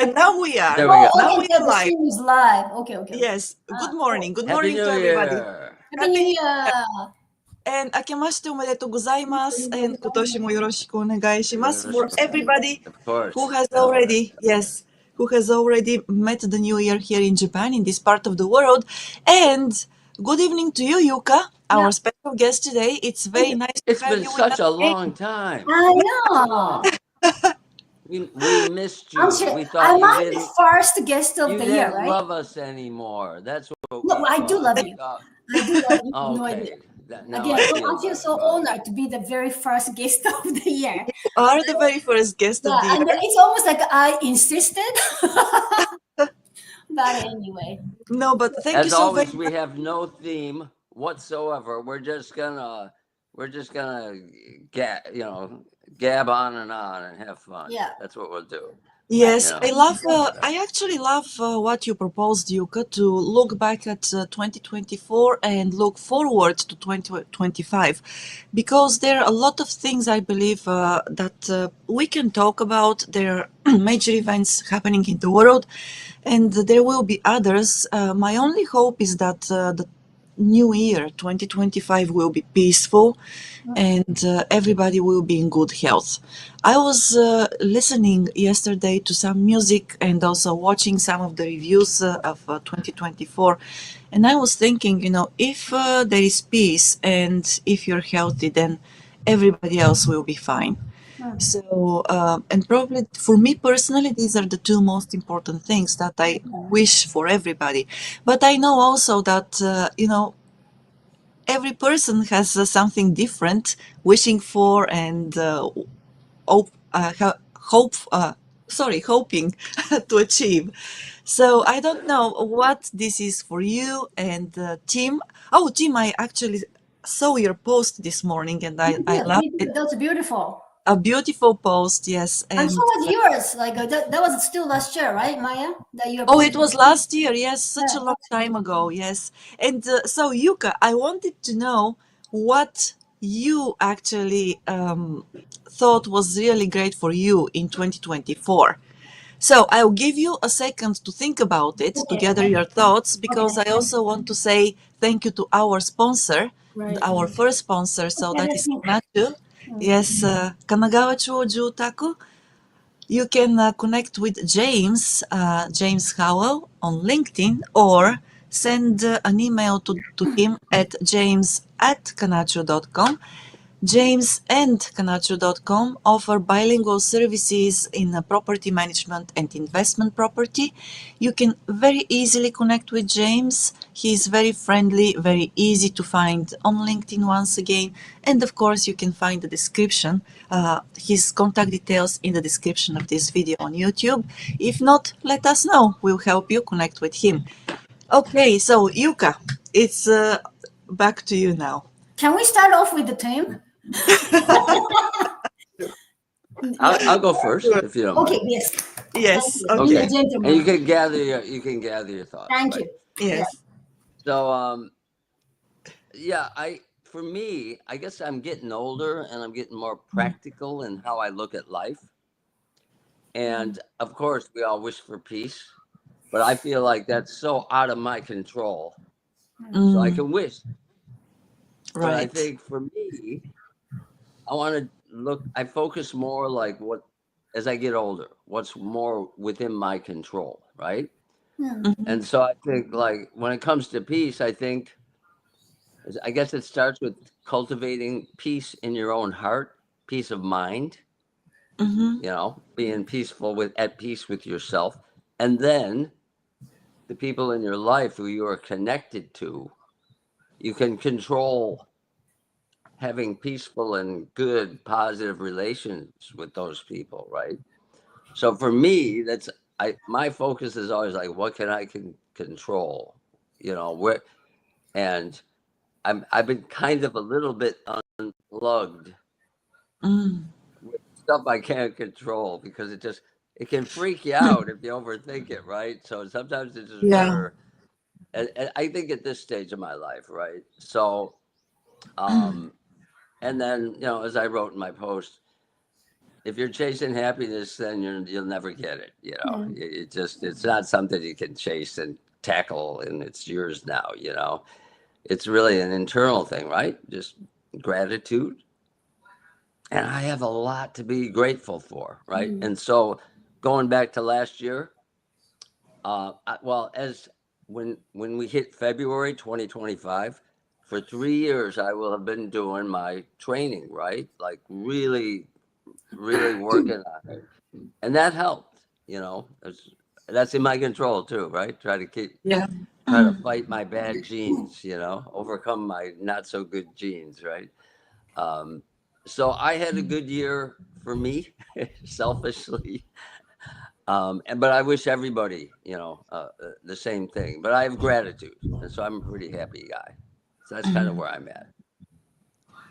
And now we are. There we go. Now Okay, we the are live. stream is live. Okay. Yes. Good morning. Good Happy morning New to everybody. Year. Happy New Year. And 明けましておめでとうございます。And 今年もよろしくお願いします。For everybody Of course. who has already, yes, who has already met the new year here in Japan, in this part of the world. And good evening to you, Yuka, our special guest today. It's very nice to It's have been you with such us a again. long time. I know. We missed you. I'm sure. We I thought you might be didn't. first guest of You the year, didn't right? love us anymore. That's what No, we I do thought. love We you. thought- I do love you. No Okay. idea. Now Again, I feel I feel better. so Right. honored to be the very first guest of the year. You are the very first guest of the Yeah, and year. it's almost like I insisted. But anyway, No, but thank you As so very always, we have no theme whatsoever. We're just gonna gab on and have fun. Yeah. That's what we'll do. Yes, You I know. love. I actually love what you proposed, Yuka, to look back at 2024 and look forward to 2025, because there are a lot of things I believe that we can talk about. There are major events happening in the world, and there will be others. My only hope is that the new year 2025 will be peaceful and everybody will be in good health. I was listening yesterday to some music and also watching some of the reviews of 2024, and I was thinking, if there is peace and if you're healthy, then everybody else will be fine. So, and probably for me personally, these are the two most important things that I wish for everybody. But I know also that, every person has something different wishing for and hoping to achieve. So I don't know what this is for you and Tim. Oh, Tim, I actually saw your post this morning and I loved it. That's beautiful. A beautiful post, yes. And so was yours. Like that was still last year, right, Maya? That you. Oh, it was last year, yes, such a long time ago, yes. And so, Yuka, I wanted to know what you actually thought was really great for you in 2024. So I'll give you a second to think about it, to gather your thoughts, because I also want to say thank you to our sponsor, our first sponsor. So that is Kanchu. Yes, Kanagawa Chuo Jutaku. You can connect with James Howell on LinkedIn, or send an email to him at james@kanachu.com. James and Kanachu.com offer bilingual services in property management and investment property. You can very easily connect with James. He's very friendly, very easy to find on LinkedIn once again. And of course, you can find the description, his contact details in the description of this video on YouTube. If not, let us know. We'll help you connect with him. Okay, so Yuka, it's back to you now. Can we start off with the team? I'll go first if you don't mind. Okay. Yes. Yes. Okay. Okay. And you can gather your thoughts. Thank right? you. Yes. So for me, I guess I'm getting older and I'm getting more practical in how I look at life. And of course, we all wish for peace, but I feel like that's so out of my control. So I can wish. But I Right. think for me, I focus more like as I get older, what's more within my control, right? And so I think like when it comes to peace, I guess it starts with cultivating peace in your own heart, peace of mind, being at peace with yourself. And then the people in your life who you are connected to, you can control having peaceful and good, positive relations with those people, right? So for me, my focus is always like, what can I control? And I've been kind of a little bit unplugged with stuff I can't control, because it can freak you out if you overthink it, right? So sometimes it's just better. And I think at this stage of my life, right? So, and then, as I wrote in my post, if you're chasing happiness, then you'll never get it. Mm. It's not something you can chase and tackle, and it's yours now. It's really an internal thing, right? Just gratitude. And I have a lot to be grateful for, right? Mm. And so going back to last year, well, as when we hit February 2025, for 3 years I will have been doing my training, right? Like really, really working on it, and that helped. That's in my control too, right? Yeah. Try to fight my bad genes, overcome my not so good genes, right? Um, so I had a good year for me, selfishly. But I wish everybody, the same thing. But I have gratitude, and so I'm a pretty happy guy. So that's kind of where I'm at.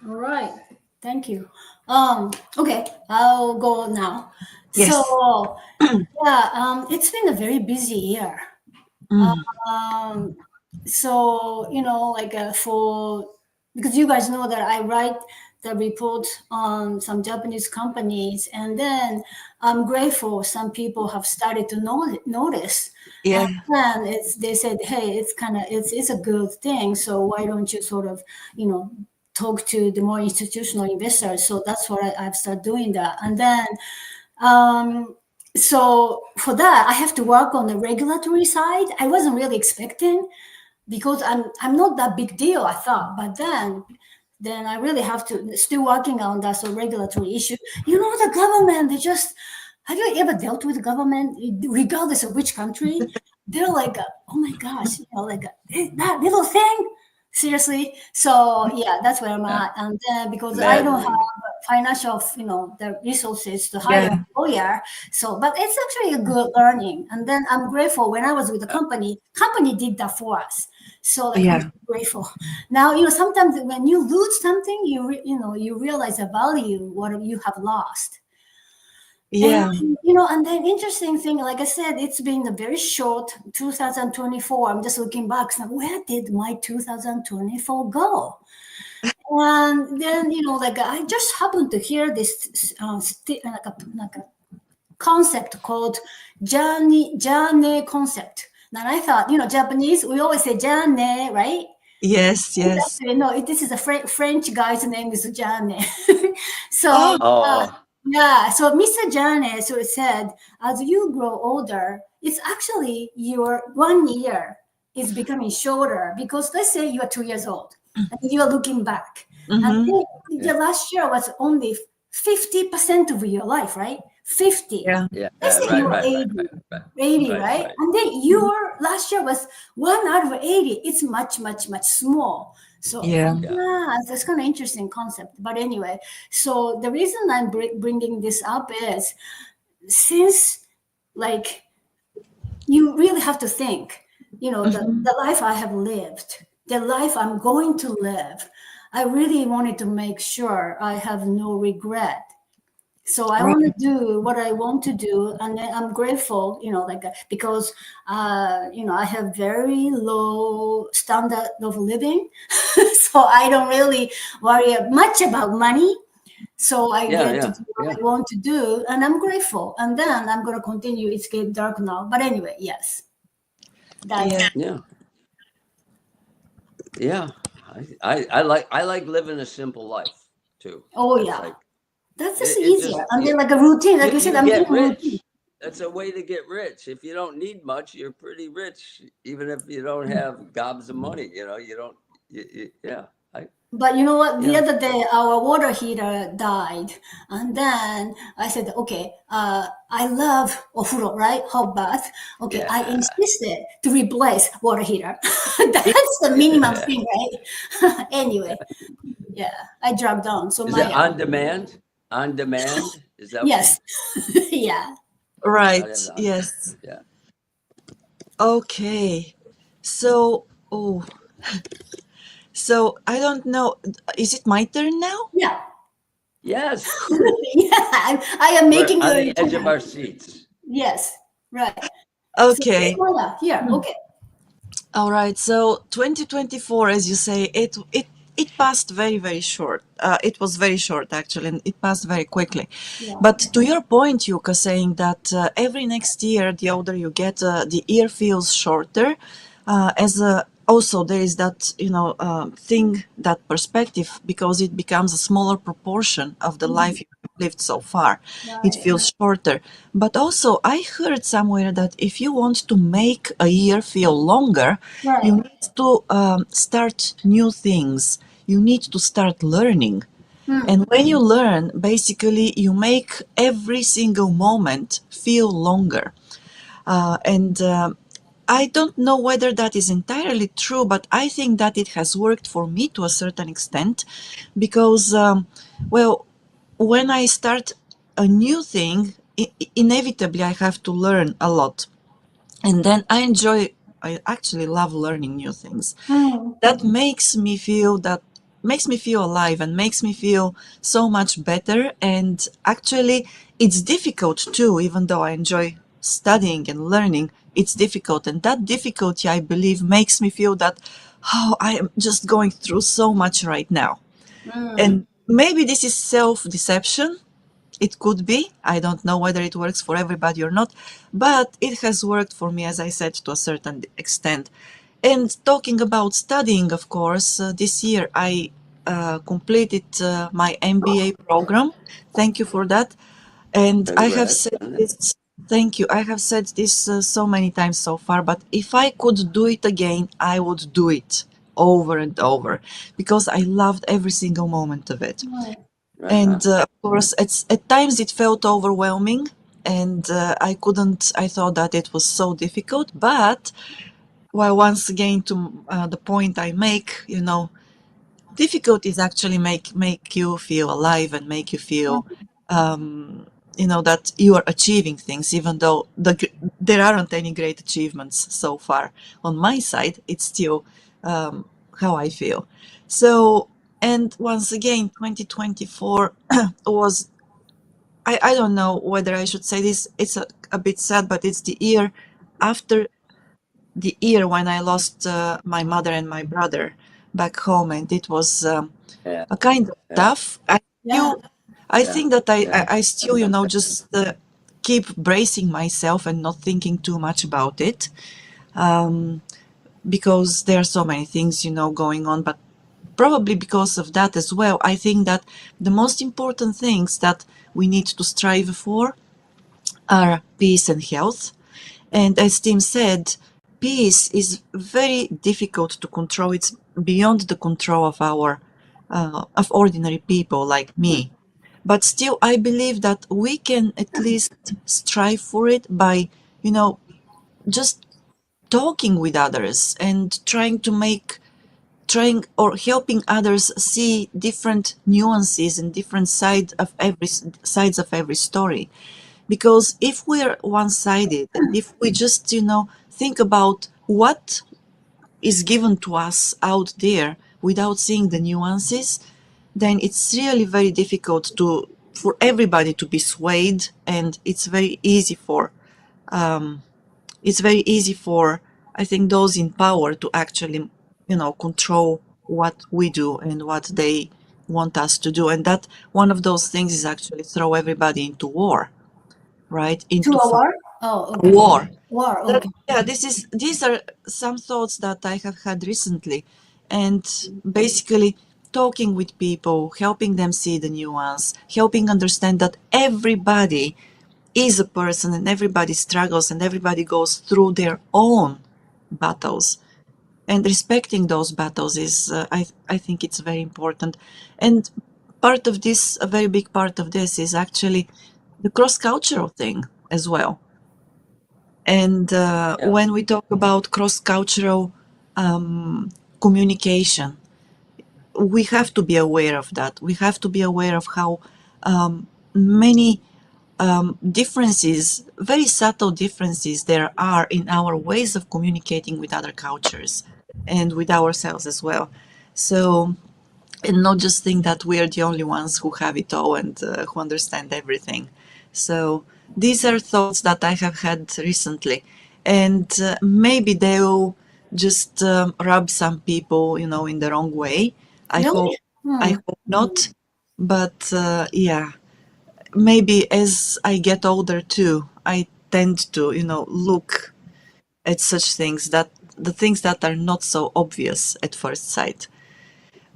All right. Thank you. Okay, I'll go now. Yes. So yeah, it's been a very busy year. Mm. Um, so like for because you guys know that I write the report on some Japanese companies, and then I'm grateful some people have started to notice, and Yeah. then they said, hey, it's a good thing. So why don't you sort of talk to the more institutional investors? So that's what I've started doing that, and then um, so for that, I have to work on the regulatory side. I wasn't really expecting because I'm not that big deal, I thought. But then I really have to still working on that so regulatory issue. The government, they just have you ever dealt with the government, regardless of which country? They're like, oh my gosh, like that little thing. Seriously. So yeah, that's where I'm Yeah. at. And then because I don't have Maddening. financial, the resources to hire Yeah. a lawyer. So, but it's actually a good learning. And then I'm grateful when I was with the company did that for us. So like I'm Yeah. grateful. Now, sometimes when you lose something, you realize the value what you have lost. And Yeah. and then interesting thing, like I said, it's been a very short 2024. I'm just looking back. So where did my 2024 go? And then like I just happened to hear this like a concept called journey concept. And I thought, Japanese, we always say journey, right? Yes. It's Yes. actually, no, this is a French guy's name is Jane. Oh. So Oh, yeah, so Mr. Jane, so it said, as you grow older, it's actually your 1 year is becoming shorter because let's say you are 2 years old and you are looking back, and Mm-hmm. then the yeah, last year was only 50% of your life, right? 50. Yeah. yeah, Let's say right, you're right, right, 80, right, right, 80, right, right? right. And then your last year was 1 out of 80. It's much, much, much small. So Yeah. Yeah, yeah, that's kind of interesting concept. But anyway, so the reason I'm bringing this up is since like you really have to think, Mm-hmm. the life I have lived, the life I'm going to live. I really wanted to make sure I have no regret, so I want to Right. do what I want to do, and then I'm grateful, like because I have very low standard of living, so I don't really worry much about money. So I yeah, get to yeah, do what yeah, I want to do, and I'm grateful. And then I'm gonna continue. It's getting dark now, but anyway, yes, that's Yeah. yeah, yeah. I like living a simple life too. oh It's yeah, like that's just it easier. just And then like a routine, like you said, you I'm get getting routine. rich. That's a way to get rich. If you don't need much, you're pretty rich. Even if you don't have gobs of money, you don't. Yeah, But you know what? The yeah, other day, our water heater died, and then I said, "Okay, I love ofuro, right? Hot bath. Okay, I yeah, insisted to replace water heater. That's the minimum yeah. thing, right?" Anyway, yeah, I dropped down. So Is it Maya, on demand? On demand? Is that what yes, yeah. I have Right. on? Yes. Yeah. Okay. So, so I don't know. Is it my turn now? Yeah, Yes. yeah. I am We're making on you a the edge of turn. our seats. Yes, right. So, Okay. Maya, here. Okay. All right. So 2024, as you say, it it passed very, very short. It was very short, actually, and it passed very quickly. Yeah. But to your point, Yuka, saying that every next year, the older you get, the year feels shorter. As a also there is that thing, that perspective, because it becomes a smaller proportion of the life you've lived so far. It Right. feels shorter. But also, I heard somewhere that if you want to make a year feel longer, you Right. need to start new things. You need to start learning. Hmm. And when you learn, basically, you make every single moment feel longer. And I don't know whether that is entirely true, but I think that it has worked for me to a certain extent because, well, when I start a new thing, inevitably I have to learn a lot. And then I actually love learning new things. Hmm. That makes me feel alive and makes me feel so much better. And actually, it's difficult too, even though I enjoy studying and learning. It's difficult, and that difficulty, I believe, makes me feel that, oh, I am just going through so much right now. Hmm. And maybe this is self-deception. It could be. I don't know whether it works for everybody or not, but it has worked for me, as I said, to a certain extent. And talking about studying, of course, this year I completed my MBA program. Thank you for that. And I have Congrats said on it. this, thank you. I have said this so many times so far, but if I could do it again, I would do it over and over because I loved every single moment of it. Right. Uh-huh. And of course, at times it felt overwhelming, and I thought that it was so difficult. But, well, once again, to the point I make, difficulties actually make you feel alive and make you feel, um, that you are achieving things, even though there aren't any great achievements so far. On my side, it's still how I feel. So, and once again, 2024 was, I don't know whether I should say this, it's a bit sad, but it's the year after the year when I lost my mother and my brother back home, and it was Yeah, a kind of yeah, tough. Yeah. I yeah, think that yeah. I still, just keep bracing myself and not thinking too much about it, um, because there are so many things, going on. But probably because of that as well, I think that the most important things that we need to strive for are peace and health. And as Tim said, peace is very difficult to control. It's beyond the control of of ordinary people like me. But still, I believe that we can at least strive for it by, you know, just talking with others and trying or helping others see different nuances and different sides of every story. Because if we're one-sided and if we just, think about what is given to us out there without seeing the nuances, then it's really very difficult for everybody to be swayed, and it's very easy for, I think, those in power to actually, control what we do and what they want us to do. And that one of those things is actually throw everybody into war, right? To Into a fight. war? Oh, okay. War. War. That, Okay. yeah, these are some thoughts that I have had recently, and basically talking with people, helping them see the nuance, helping understand that everybody is a person and everybody struggles and everybody goes through their own battles, and respecting those battles is, I think it's very important. And part of this, a very big part of this, is actually the cross cultural thing as well. And Yeah. when we talk about cross-cultural communication, we have to be aware of that. We have to be aware of how many differences, very subtle differences, there are in our ways of communicating with other cultures and with ourselves as well. So, and not just think that we are the only ones who have it all and who understand everything. So these are thoughts that I have had recently, and maybe they'll just rub some people, in the wrong way. I hope Really? I hope not. But yeah, maybe as I get older too, I tend to, look at such things that the things that are not so obvious at first sight.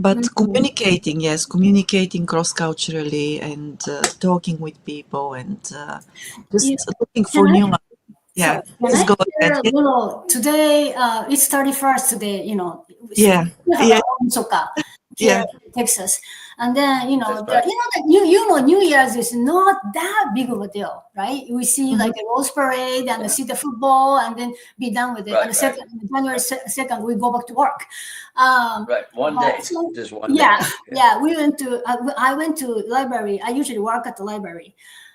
But Mhm. communicating, yes, communicating cross-culturally and talking with people and You, just looking can for I? new. Yeah, Sorry, can please I go share ahead. a little? Today, it's 31st today, Yeah, we have yeah, our own soka here yeah. in Texas. And then, That's right. New Year's is not that big of a deal, right? We see Mhm. like a rose parade and Yeah. see the football and then be done with it. And Right, the right, second, January 2nd, we go back to work. Um, right. One but day, so, just one day. yeah, yeah, I went to library. I usually work at the library.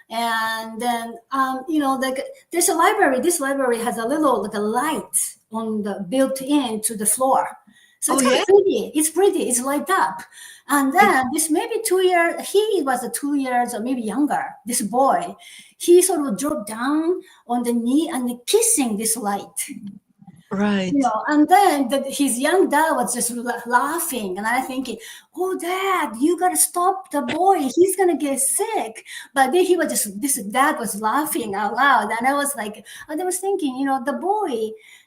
And then, like there's a library. This library has a little like a light on the built in to the floor, so Oh it's kind yeah. of pretty. It's pretty. It's light up. And then this maybe 2 years. He was 2 years or maybe younger. This boy, he sort of dropped down on the knee and kissing this light. Right. And then his young dad was just laughing, and I'm thinking, "Oh, Dad, you gotta stop the boy. He's gonna get sick." But then he was just this dad was laughing out loud, and I was like, and I was thinking,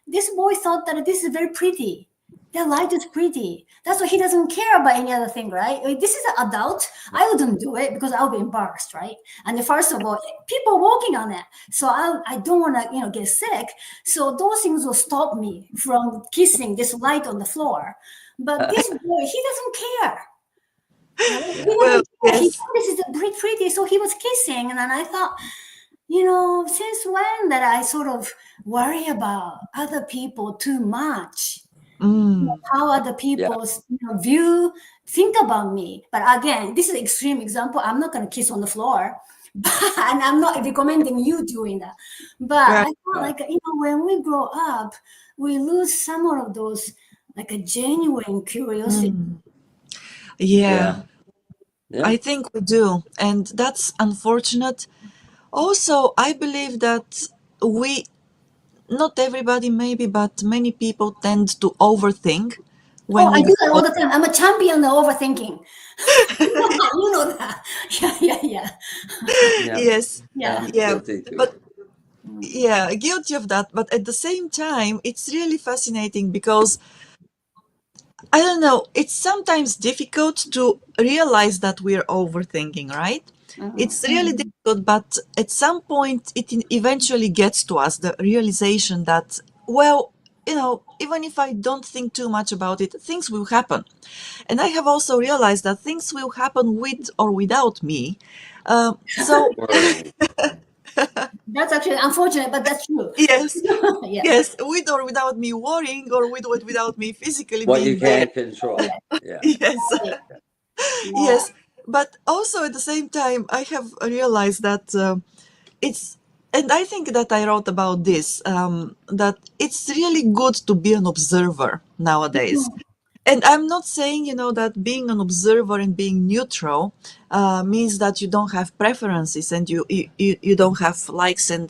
this boy thought that this is very pretty. The light is pretty. That's why he doesn't care about any other thing, right? I mean, this is an adult. I wouldn't do it because I'll be embarrassed, right? And first of all, people walking on it, so I don't want to, get sick. So those things will stop me from kissing this light on the floor. But this boy, he doesn't care. Right? He Yeah. Well, doesn't care. He yes. thought this is a pretty, so he was kissing, and then I thought, since when that I sort of worry about other people too much? Mm, How other Yeah. people's think about me. But again, this is an extreme example. I'm not going to kiss on the floor, and I'm not recommending you doing that. But I right. felt Right. like when we grow up, we lose some of those like a genuine curiosity. Mm, yeah, Yeah. Yeah. I think we do, and that's unfortunate. Also, I believe that we, not everybody maybe, but many people tend to overthink Oh, when I we do grow that all up. the time. I'm a champion of overthinking. You know that. Yeah, yeah, yeah, Yeah. Yes, Yeah. yeah. I'm yeah, guilty too. but yeah, guilty of that. But at the same time, it's really fascinating because I don't know, it's sometimes difficult to realize that we're overthinking, right? Mhm. It's really difficult, but at some point it eventually gets to us, the realization that, well, even if I don't think too much about it, things will happen. And I have also realized that things will happen with or without me. So, Worrying. That's actually unfortunate, but that's true. yes, Yeah. yes, with or without me worrying, or with or without me physically What you being there. can't control. Yeah. Yes. Right. Yeah. Yes, but also at the same time, I have realized that it's, and I think that I wrote about this, that it's really good to be an observer nowadays. And I'm not saying, that being an observer and being neutral means that you don't have preferences and you don't have likes and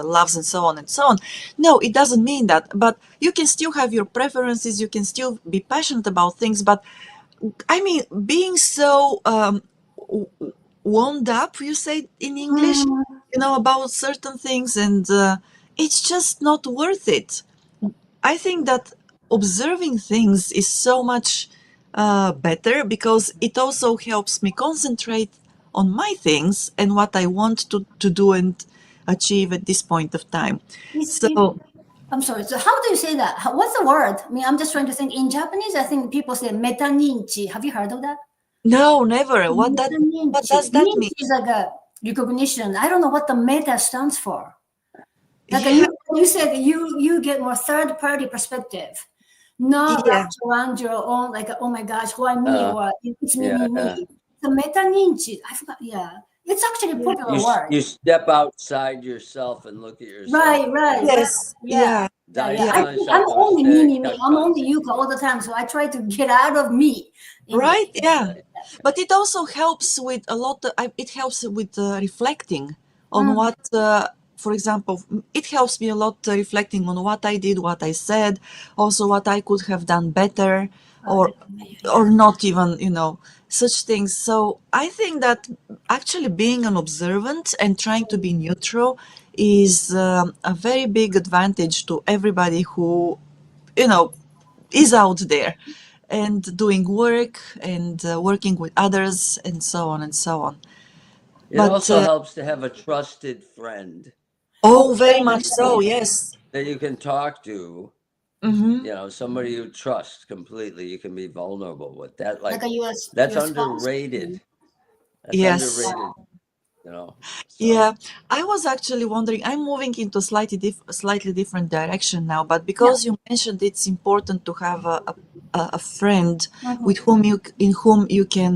loves and so on and so on. No, it doesn't mean that. But you can still have your preferences. You can still be passionate about things. But I mean, being so wound up, you say in English, Mm, about certain things, and it's just not worth it. I think that observing things is so much better because it also helps me concentrate on my things and what I want to do and achieve at this point of time. it's, it, So, I'm sorry. So how do you say that? What's the word? I mean, I'm just trying to think. In Japanese, I think people say metaninchi. Have you heard of that? no, never. What Metaninchi. does that mean? Ninchi is like a recognition. I don't know what the meta stands for. Like Yeah, you said, you get more third party perspective, not yeah. wrapped around your own. Like, oh my gosh, why me? Uh, Or it's me, yeah. me, me. The metaninchi. I forgot. Yeah, it's actually a Yeah. popular word. You step outside yourself and look at yourself Right, and right, right. Yes, Yeah, yeah, yeah, yeah. nice I yeah. think sunshine, I'm go only me, upstairs, me, me. catch I'm only sunset. Yuka all the time, so I try to get out of me in it. Right, yeah. But it also helps with a lot it helps with reflecting on Mm, what, for example, it helps me a lot reflecting on what I did, what I said, also what I could have done better. or Yeah. not even, such things. So I think that actually being an observant and trying to be neutral is a very big advantage to everybody who, you know, is out there and doing work and working with others and so on and so on. It But also helps to have a trusted friend oh, very much so, yes. that you can talk to, Hmm. somebody you trust completely. You can be vulnerable with that. Like Like, a US that's US spouse. underrated. That's Yes. underrated, you know. So, Yeah, I was actually wondering. I'm moving into slightly different direction now, but Yeah. because you mentioned it's important to have a friend with Mhm. whom in whom you can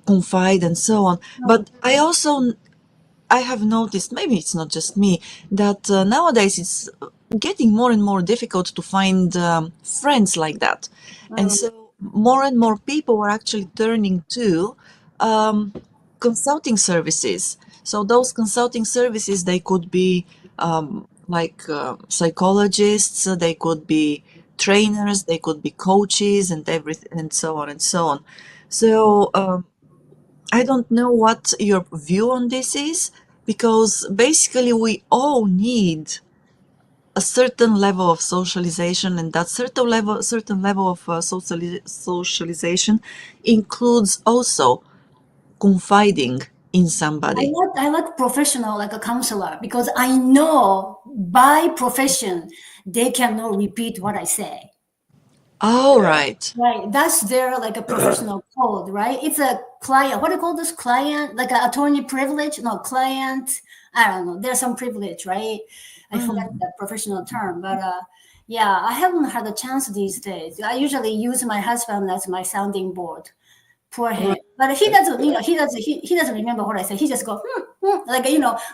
confide and so on. Mhm. But I have noticed, maybe it's not just me, that nowadays it's getting more and more difficult to find friends like that. And Mhm. so more and more people are actually turning to um, consulting services. So those consulting services, they could be like psychologists, they could be trainers, they could be coaches and everything and so on and so on. So I don't know what your view on this is, because basically we all need a certain level of socialization, and that certain level of socialization includes also confiding in somebody. I like professional like a counselor because I know by profession they cannot repeat what I say. All yeah. right. Right. That's their like a professional code, right? It's a client. What do you call this client? Like an attorney privilege? No, client. I don't know. There's some privilege, right? I forgot Mm. the professional term, but yeah, I haven't had a chance these days. I usually use my husband as my sounding board. Poor him. Right. But he doesn't, he doesn't remember what I say. He just go, like,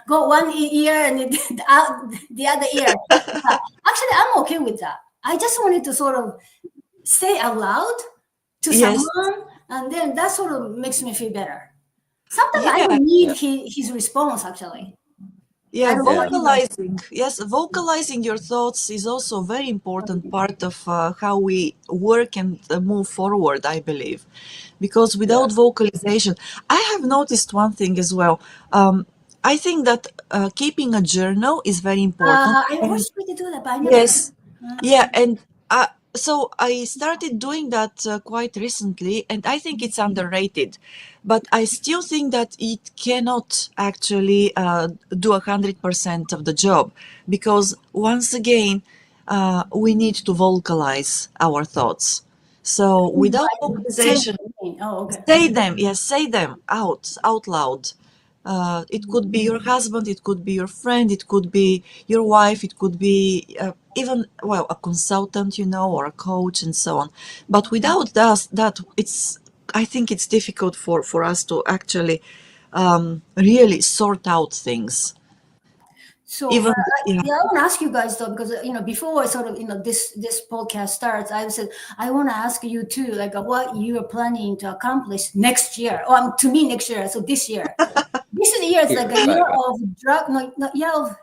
go one ear and out the other ear. Actually, I'm okay with that. I just wanted to sort of say out loud to Yes. someone, and then that sort of makes me feel better. Sometimes I Yeah. don't need Yeah. his response, actually. I Yeah, don't know Yeah. what you guys. vocalizing. Yes, vocalizing your thoughts is also a very important part of how we work and move forward, I believe. Because Yeah. without vocalization, I have noticed one thing as well. I think that keeping a journal is very important. I And wish we could do that, but I never did. yes, yeah, and so I started doing that quite recently, and I think it's underrated. But I still think that it cannot actually do 100% of the job, because once again, we need to vocalize our thoughts. So without Say vocalization, anything. Oh, okay. say them, yes, say them out loud. It could be your husband, it could be your friend, it could be your wife, it could be even, well, a consultant, or a coach and so on. But without that, I think it's difficult for us to actually really sort out things. So, Even, yeah. yeah, I want to ask you guys though, because before sort of this podcast starts, I said I want to ask you too, like what you are planning to accomplish next year. Or to me, next year. So this year, year is like Here. a year Right. Right. of drug, no, year of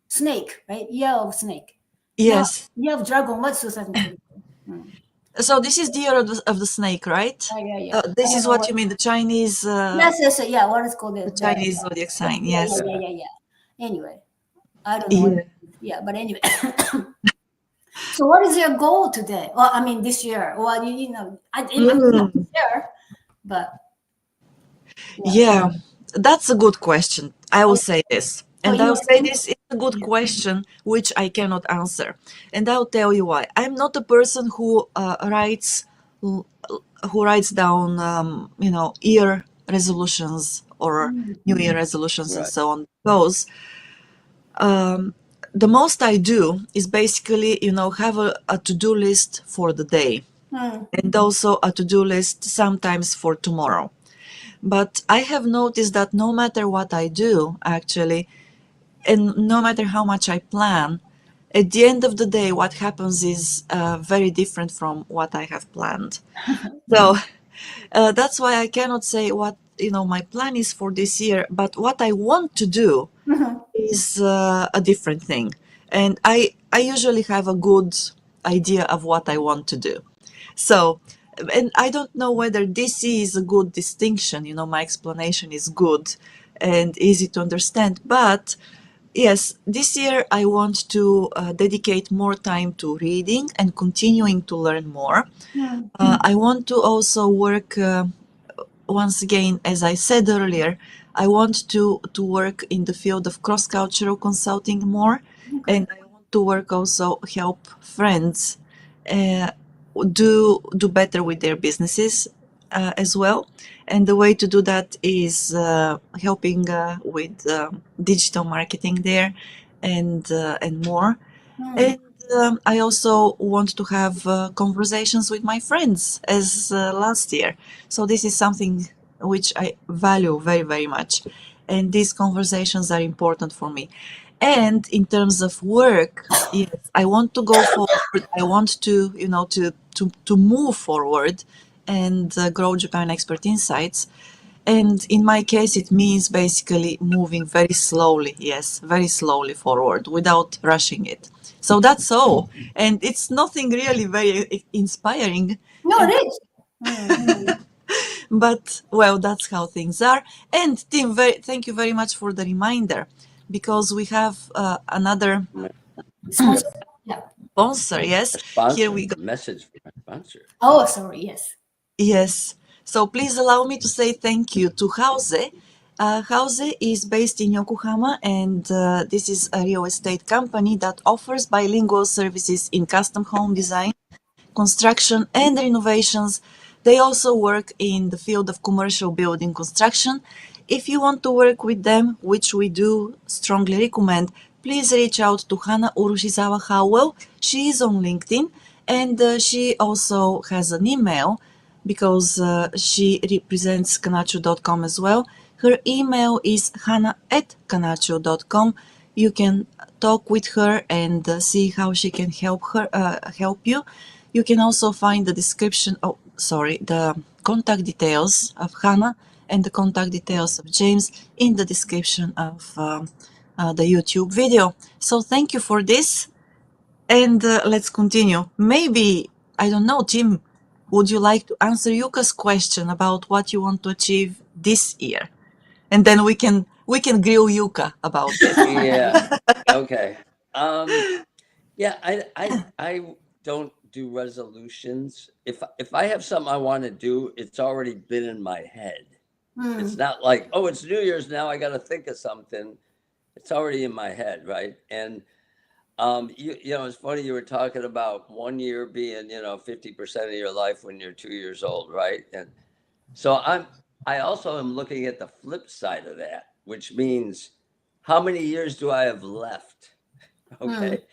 snake, right? Year of snake. Year, Yes. year of dragon. What's 2024? So this is the year of the snake, right? Yeah. I This don't is know what what. you mean, the Chinese, Yes. Yeah. What is called the the Chinese zodiac sign. yeah, Yes. yeah. Anyway, I don't know what. Yeah. Yeah, but anyway. So, what is your goal today? Or I mean, this year? Well, I'm not Mm. sure, but yeah. Yeah, that's a good question. I will Oh, say this. so And you I'll know, say this is a good question which I cannot answer. And I'll tell you why. I'm not a person who writes down year resolutions or New Year resolutions and Right. so on. Those the most I do is basically, have a to-do list for the day, hmm, and also a to-do list sometimes for tomorrow. But I have noticed that no matter what I do, actually, and no matter how much I plan, at the end of the day, what happens is very different from what I have planned. So that's why I cannot say what my plan is for this year. But what I want to do mhm. is a different thing, and I usually have a good idea of what I want to do. So, and I don't know whether this is a good distinction. My explanation is good and easy to understand. But yes, this year I want to dedicate more time to reading and continuing to learn more. Mm. I want to also work once again, as I said earlier, I want to work in the field of cross-cultural consulting more, Okay. and I want to work also help friends uh, do better with their businesses as well. And the way to do that is helping with digital marketing there and more. Mm. And I also want to have conversations with my friends as last year. So this is something which I value very, very much. And these conversations are important for me. And in terms of work, yes, I want to go forward. I want to, to move forward and grow Japan Expert Insights. And in my case, it means basically moving very slowly, yes, very slowly forward without rushing it. So that's all. And it's nothing really very inspiring. No, And it is. Mm. but well, that's how things are. And Tim, thank you very much for the reminder, because we have another Sponsor. Yeah. sponsor. Yes, A here sponsor, we go. message from a sponsor. Oh, sorry. Yes. Yes. So please allow me to say thank you to Houze. Houze is based in Yokohama, and this is a real estate company that offers bilingual services in custom home design, construction, and renovations. They also work in the field of commercial building construction. If you want to work with them, which we do strongly recommend, please reach out to Hana Urushizawa Howell. She is on LinkedIn, and she also has an email because she represents Kanachu.com as well. Her email is hana@kanachu.com. You can talk with her and see how she can help you. You can also find the description. Oh, sorry, the contact details of Hannah and the contact details of James in the description of the YouTube video. So thank you for this, and let's continue. Maybe, I don't know, Tim, would you like to answer Yuka's question about what you want to achieve this year? And then we can grill Yuka about this. Yeah. Okay. Um, yeah, I don't do resolutions. If I have something I want to do, it's already been in my head. It's Mm. not like, oh, it's New Year's now, I got to think of something. It's already in my head, right? And it's funny you were talking about one year being, 50% of your life when you're 2 years old, right? And so I also am looking at the flip side of that, which means how many years do I have left? Mm. Okay.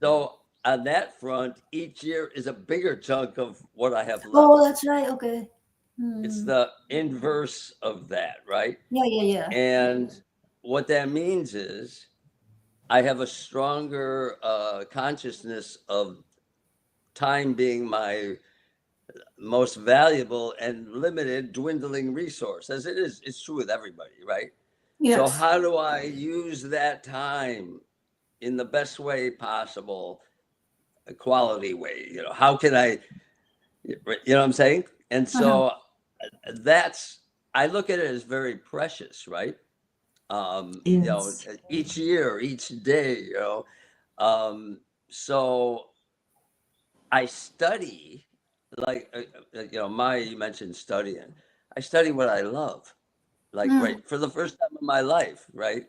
So on that front, each year is a bigger chunk of what I have Oh, left. that's right. Okay. It's Mm. the inverse of that, right? Yeah, yeah, yeah. And what that means is I have a stronger consciousness of time being my most valuable and limited dwindling resource, as it is. It's true with everybody, right? So Yes. how do I use that time in the best way possible, a quality way? How can I, what I'm saying? And Uh-huh. so that's, I look at it as very precious, right? Yes. Each year, each day, Um, so I study, like, Maya, you mentioned studying. I study what I love, like, Mm. right, for the first time in my life, right?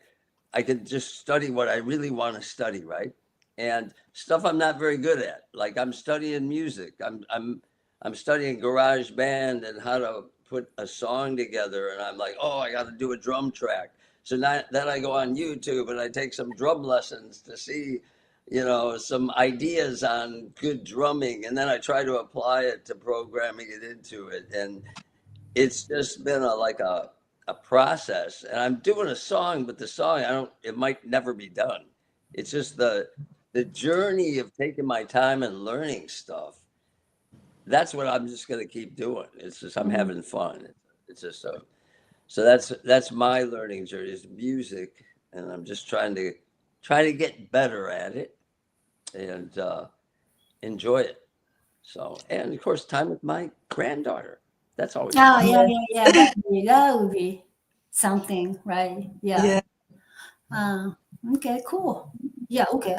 I could just study what I really want to study, right? And stuff I'm not very good at. Like I'm studying music. I'm studying garage band and how to put a song together. And I'm like, oh, I got to do a drum track. So now then I go on YouTube and I take some drum lessons to see, some ideas on good drumming. And then I try to apply it to programming it into it. And it's just been a process. And I'm doing a song, but the song, it might never be done. It's just the journey of taking my time and learning stuff. That's what I'm just going to keep doing. It's just I'm Mm. having fun. It's just so that's my learning journey is music, and I'm just trying to get better at it. And enjoy it. So, and of course, time with my granddaughter. That's always Oh, fun. yeah, Yeah. yeah, yeah. That would be something, right? Yeah. Yeah. Uh, okay, cool. Yeah, okay.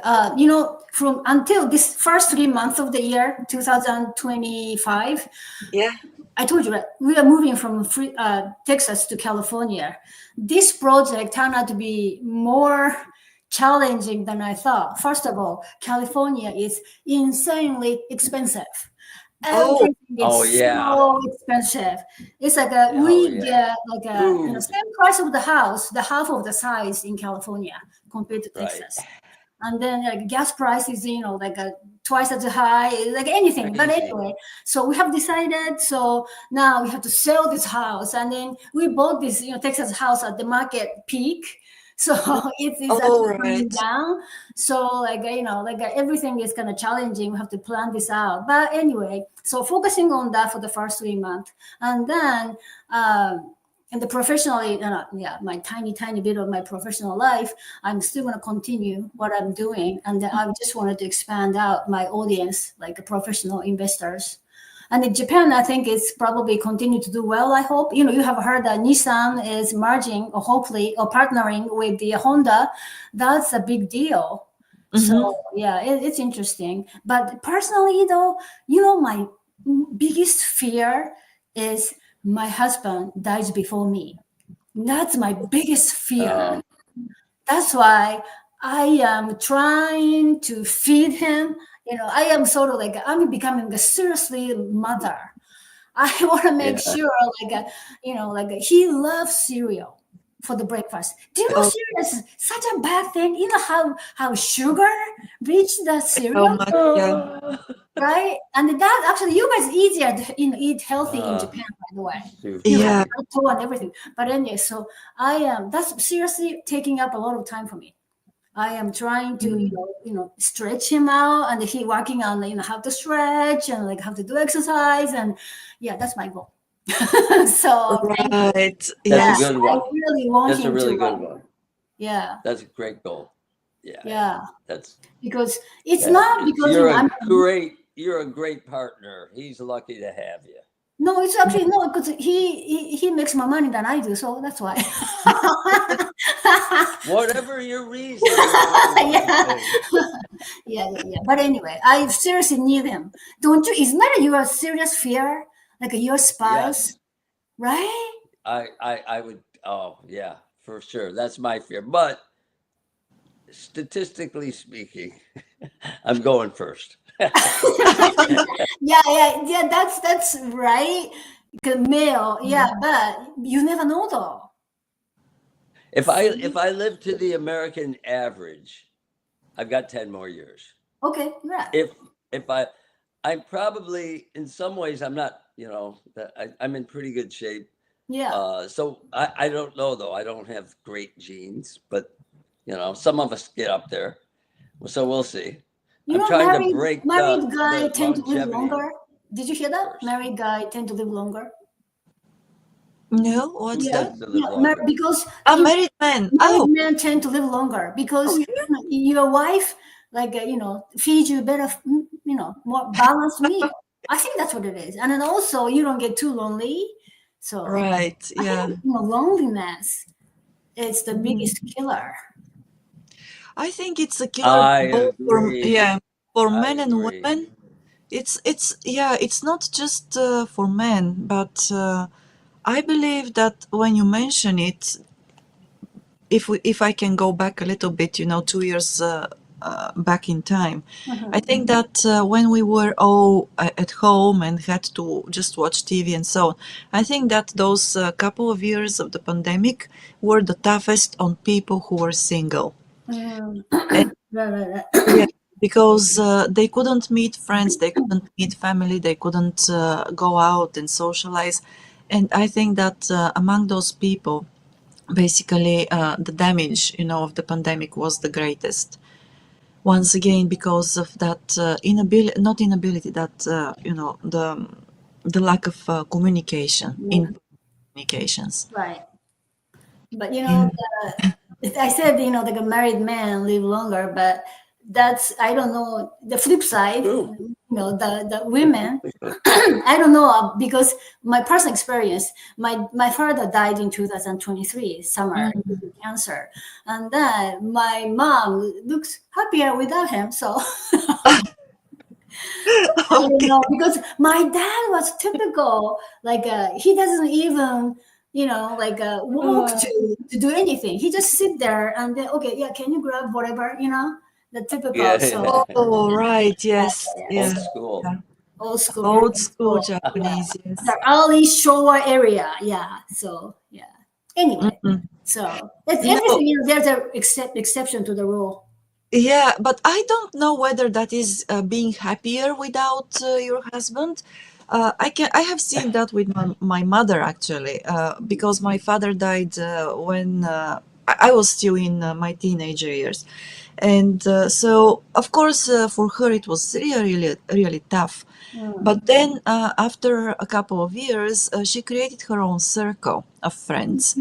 From until this first 3 months of the year, 2025, Yeah. I told you, right, we are moving from Texas to California. This project turned out to be more challenging than I thought. First of all, California is insanely expensive. Oh, Everything Oh is yeah. so expensive. It's like a Oh we yeah. get like a Food. same price of the house, the half of the size in California compared to Right. Texas. And then like gas prices, like twice as high, like anything. But Crazy. anyway, so we have decided. So now we have to sell this house, and then we bought this, Texas house at the market peak. So it's all actually coming right. down. So everything is kind of challenging. We have to plan this out. But anyway, so focusing on that for the first 3 months, and then. And the professionally, yeah, my tiny bit of my professional life, I'm still going to continue what I'm doing. And then I just wanted to expand out my audience, like professional investors. And in Japan, I think it's probably continue to do well, I hope. You have heard that Nissan is merging or hopefully or partnering with the Honda. That's a big deal. Mm-hmm. So yeah, it's interesting. But personally, though, my biggest fear is my husband dies before me. That's my biggest fear. Um, That's why I am trying to feed him. I am sort of like I'm becoming a seriously mother. I want to make yeah. sure, he loves cereal for the breakfast. Do you know Oh, cereal is such a bad thing? You know how sugar rich the how cereal, much? Yeah. Uh, right? And that actually, you guys easier to eat healthy in Japan, by the way. shoot. You have Yeah. natto and everything. But anyway, so I am that's seriously taking up a lot of time for me. I am trying to, Mm. stretch him out, and he working on, how to stretch and like how to do exercise, and yeah, that's my goal. So thank you. Right. That's a Yeah, Yes. good I one. really want That's a him to. really good one. Yeah, That's a great goal. Yeah, yeah. yeah, That's because it's that not is. because You're a great partner. He's lucky to have you. no, it's actually no, because he makes more money than I do, so that's why. Whatever your reason, you're doing the right Yeah. thing. Yeah. But anyway, I seriously need him. Don't you? Isn't that your serious fear? Like your spouse, Yes, right? I would. Oh yeah, for sure. That's my fear. But statistically speaking, I'm going first. Yeah. That's right. The male, yeah, but you never know though. If I live to the American average, I've got 10 more years. Okay, yeah, If if I'm probably in some ways I'm not, I'm in pretty good shape. yeah. So I don't know though. I don't have great genes, but some of us get up there. So we'll see. You I'm know, trying to married break married guy the tend to live longevity longer. Did you hear that? first. Married guy tend to live longer. No, what's Who Yeah, that? tends to live yeah, longer? because A married man. married Oh, men tend to live longer oh because yeah. your wife, like feeds you better, more balanced meal. I think that's what it is, and then also you don't get too lonely. So Right. I think Yeah. loneliness is the Mhm. biggest killer. I think it's a killer I both agree. for I men and agree. women. It's yeah, it's not just for men, but I believe that when you mention it, if I can go back a little bit, 2 years back in time, I Mhm. think that when we were all at home and had to just watch TV and so on, I think that those couple of years of the pandemic were the toughest on people who were single. Mm. And Right. yeah, because they couldn't meet friends, they couldn't meet family, they couldn't go out and socialize. And I think that among those people, basically the damage of the pandemic was the greatest once again because of that inability not inability that the lack of communication Yeah, in communications. right. But Yeah. I said, like a married man live longer, but that's, I don't know, the flip side, True. the women. I don't know, because my personal experience, my father died in 2023 summer due to cancer, and then my mom looks happier without him. So I don't Okay. know, because my dad was typical, like he doesn't even, like walk Uh, to do anything. He just sit there and then, okay, yeah, can you grab whatever, the typical. yeah, So yeah. Oh, right. Yes. Old Yeah. yes, school. Yeah. old school, very Old old school school. Yeah, Japanese. the Yes. early Showa area. Yeah. So yeah. Anyway, Mhm. so it's No. everything. There's a exception to the rule. Yeah, but I don't know whether that is being happier without your husband. I have seen that with my mother actually, because my father died when I was still in my teenager years, and so of course for her it was really tough. Mm. But then after a couple of years, she created her own circle of friends,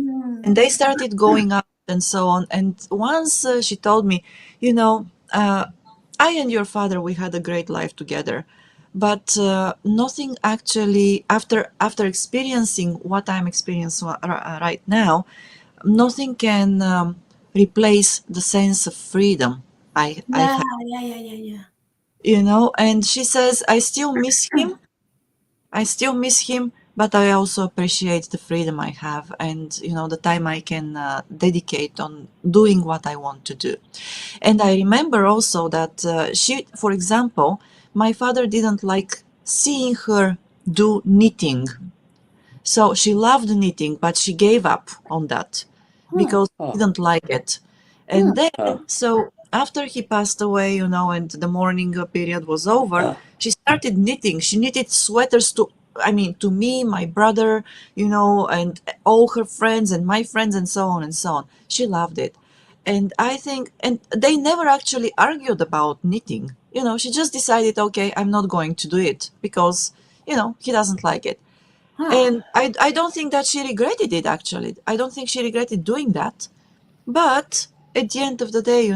and they started going out and so on. And once she told me, you know, I and your father, we had a great life together, but nothing actually after experiencing what I'm experiencing right now, nothing can replace the sense of freedom I Yeah, have, yeah, yeah, yeah, yeah. And she says I still miss him. I still miss him, but I also appreciate the freedom I have and the time I can dedicate on doing what I want to do. And I remember also that for example, my father didn't like seeing her do knitting. So she loved knitting, but she gave up on that Hmm. because she Huh. didn't like it. Hmm. And then, Huh. so after he passed away, and the mourning period was over, Huh. she started knitting. She knitted sweaters to me, my brother, and all her friends and my friends and so on and so on. She loved it. And I think, and they never actually argued about knitting. She just decided, okay, I'm not going to do it because, he doesn't like it. Huh. And I don't think that she regretted it, actually. I don't think she regretted doing that. But at the end of the day,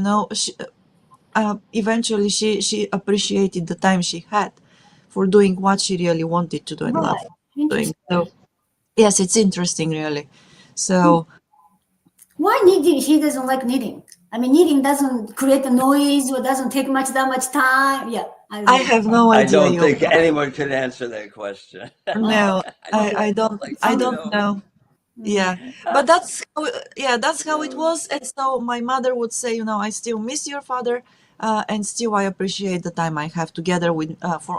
eventually she appreciated the time she had for doing what she really wanted to do and Right. love doing. Interesting. So, yes, it's interesting, really. Hmm. So, Why knitting? He doesn't like knitting. I mean, knitting doesn't create a noise or doesn't take that much time. Yeah, I I don't know. have no I idea, don't think Yuka. anyone can answer that question. Oh, No, I I, don't I know. don't Like I you don't know. know. Yeah, but that's how it was. And so my mother would say, I still miss your father, and still I appreciate the time I have together with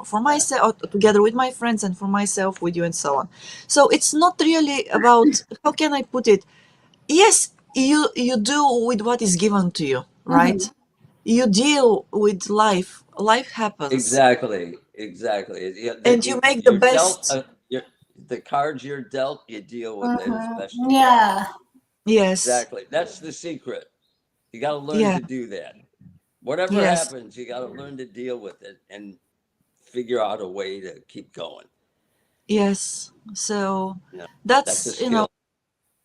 for myself, together with my friends, and for myself with you, and so on. So it's not really about, how can I put it? Yes, you do with what is given to you, right? mhm. You deal with life. Life happens, Exactly. Exactly. Yeah, and you make the you're dealt best. the cards you're dealt. You deal with it as best Mhm. you can. Yeah, Yes, Exactly. That's the secret. You got to learn yeah, to do that. Whatever yes, happens, you got to learn to deal with it and figure out a way to keep going. yes. So You know, that's a that's you know skill.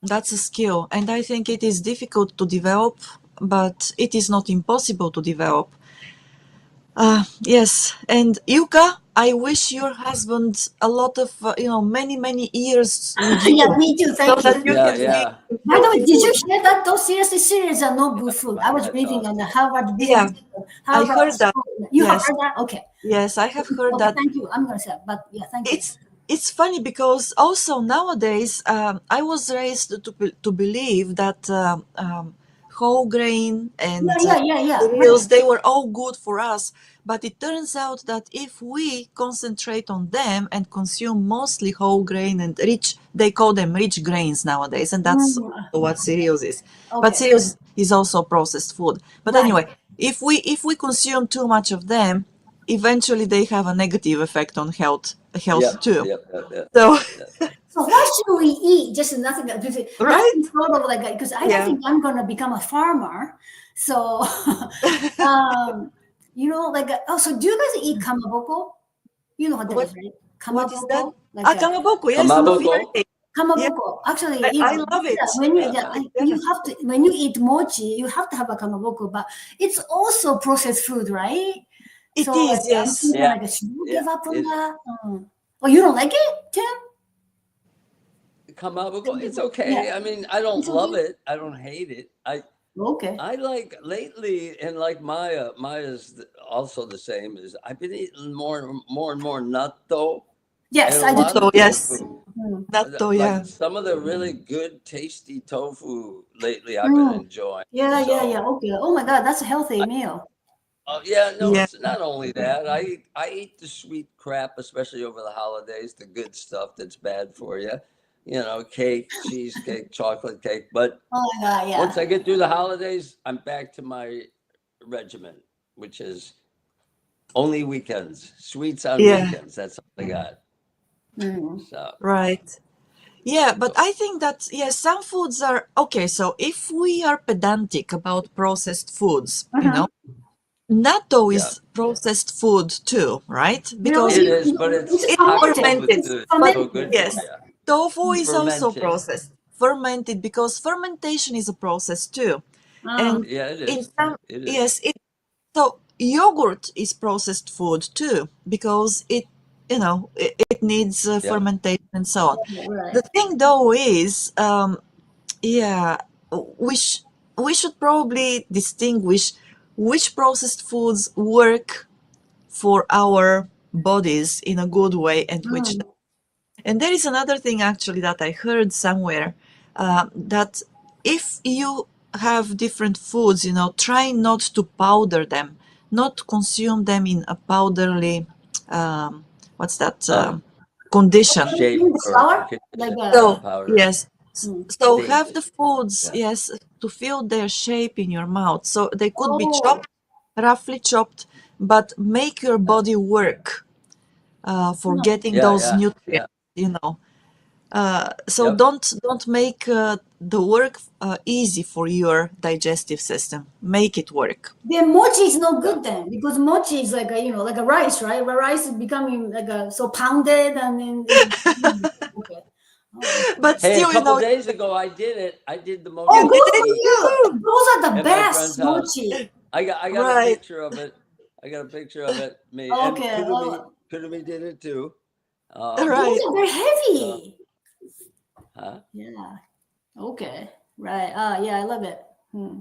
that's a skill, and I think it is difficult to develop, but it is not impossible to develop. Yes, and Yuka, I wish your husband a lot of, many years with yeah. you, Me too. so Thank that you. you Yeah, can eat yeah. By the healthy way, did you food. hear that those seriously cereals are no good food? I was That's reading on the awesome. Harvard Yeah, Business School, I Harvard heard that. School. You have Yes, heard that? Okay. yes, I have heard Okay. that. Thank you. I'm gonna say, but yeah, thank you. It's funny because also nowadays I was raised to believe that whole grain Yeah, and yeah, yeah, yeah. Right. cereals, they were all good for us, but it turns out that if we concentrate on them and consume mostly whole grain and rich, they call them rich grains nowadays, and that's Mm, what cereals is. But okay. cereals is also processed food. But Right. anyway, if we consume too much of them, eventually they have a negative effect on health Yep, too. yep, yep, yep, So, yep. So what should we eat? Just nothing. Nothing right? sort of like because I don't Yeah. think I'm gonna become a farmer. So, um, like oh, so do you guys eat kamaboko? You know what that what is, right? what is that? Kamaboko, like a Kamaboko, yes, you know, coffee Kamaboko? cake. Yeah, Kamaboko. Actually, I love yeah, it. when you I yeah, love it, you definitely. have to when you eat mochi, you have to have a kamaboko, but it's also processed food, right? It So like is, I'm yes. thinking Yeah, like, should you yeah. give up on Is that? Oh, you don't like it, Tim? Kamaboko, it's Yeah, okay. I mean, I don't it's love okay. it. I don't hate it. Okay. I like lately, and like Maya. Maya's also the same. Is I've been eating more and more natto and Yes, a I do lot too. Natto, of yes. tofu. Mm. Natto, Like yeah. some of the really good, tasty tofu lately, I've been Mm. enjoying. Yeah, yeah, yeah. So, Okay. Oh my God, that's a healthy meal. oh yeah, no, Yeah, it's not only that. I eat the sweet crap, especially over the holidays, the good stuff that's bad for you. Cake, cheesecake, chocolate cake. But Oh my God, once yeah. I get through the holidays, I'm back to my regimen, which is only weekends, sweets on yeah, weekends. That's all I got. Mm. So, right. Yeah, but I think that, yes, some foods are okay. So if we are pedantic about processed foods, Uh-huh. natto yeah, is processed food too, right? Because it Really? is, but it's It's it's hot fermented. tofu fermented. It's too. But So fermented. good for yes, Okay. you. tofu It's is also fermented. processed, fermented because fermentation is a process too. And Um, Yeah, it in is. some, It is. yes, so yogurt is processed food too because it needs Yeah. fermentation and so on. right. The thing though is, yeah, we sh we should probably distinguish which processed foods work for our bodies in a good way and which Mm. don't. And there is another thing actually that I heard somewhere, that if you have different foods, try not to powder them, not consume them in a powderly, what's that, Um, condition. shape In the or shower, like condition. Yeah, So, powder. yes. mm. So have Steamed. the foods, Yeah. yes, to feel their shape in your mouth. So they could be Oh, chopped, roughly chopped, but make your body work for no. getting Yeah. those Yeah. Yeah. nutrients, you know. So Yep. don't make the work easy for your digestive system. Make it work. Then mochi is no Yeah. good then because mochi is like like a rice, right? Where rice is becoming like a so pounded and then it's okay. Oh, But Hey, a still, couple days ago, I did it. I did the oh, mochi you good did for cookie you. too. Those are the at my best friend's house. mochi. I got a Right, picture of it. I got a picture of it. Me and Okay. Kurumi did it too. Those right. are very So, heavy. huh? Yeah. Okay. Right. Yeah, I love it. Hmm.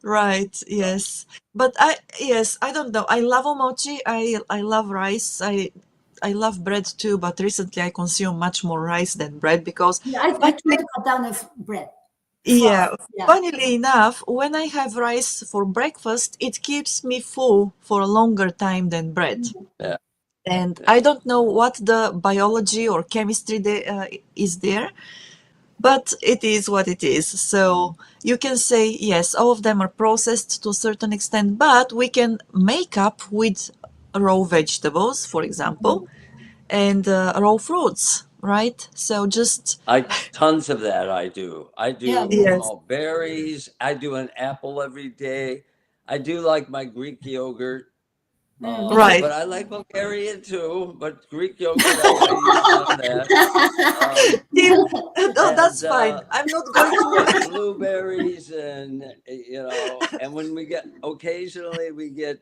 Right, So, yes. But I don't know. I love omochi. I love rice. I love bread too, but recently I consume much more rice than bread because Yeah, I try funnily, to cut down the bread. Flour. yeah, Yeah. funnily enough, when I have rice for breakfast, it keeps me full for a longer time than bread. yeah, And yeah. I don't know what the biology or chemistry is there, but it is what it is. So you can say, yes, all of them are processed to a certain extent, but we can make up with raw vegetables, for example, and raw fruits, right? So just, Tons of that I do. I Yeah, do, me too. yes, berries. I do an apple every day. I do like my Greek yogurt. Me too. right. But I like Bulgarian too. But Greek yogurt, I use a lot of that. Um, Tim, no, and that's fine. I'm not going to. blueberries, and and when we get occasionally we get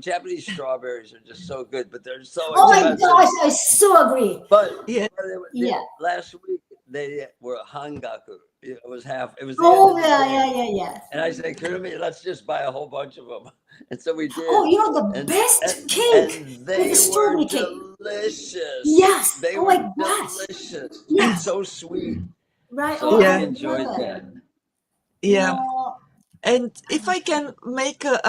Japanese strawberries are just so good, but they're so Oh my expensive. gosh, I so agree. But Yeah, Yeah. last week they were hangaku. It was half. It was the end Oh of the yeah, day, yeah, yeah, yeah. and I said, "Kurumi, let's just buy a whole bunch of them." And so we Oh, did, the and best cake and with the they were strawberry cake. delicious. Yes. They Oh were my gosh. delicious and Yes. so sweet. Right. So Oh, I I yeah, love enjoyed it. that. yeah. I And if I can make a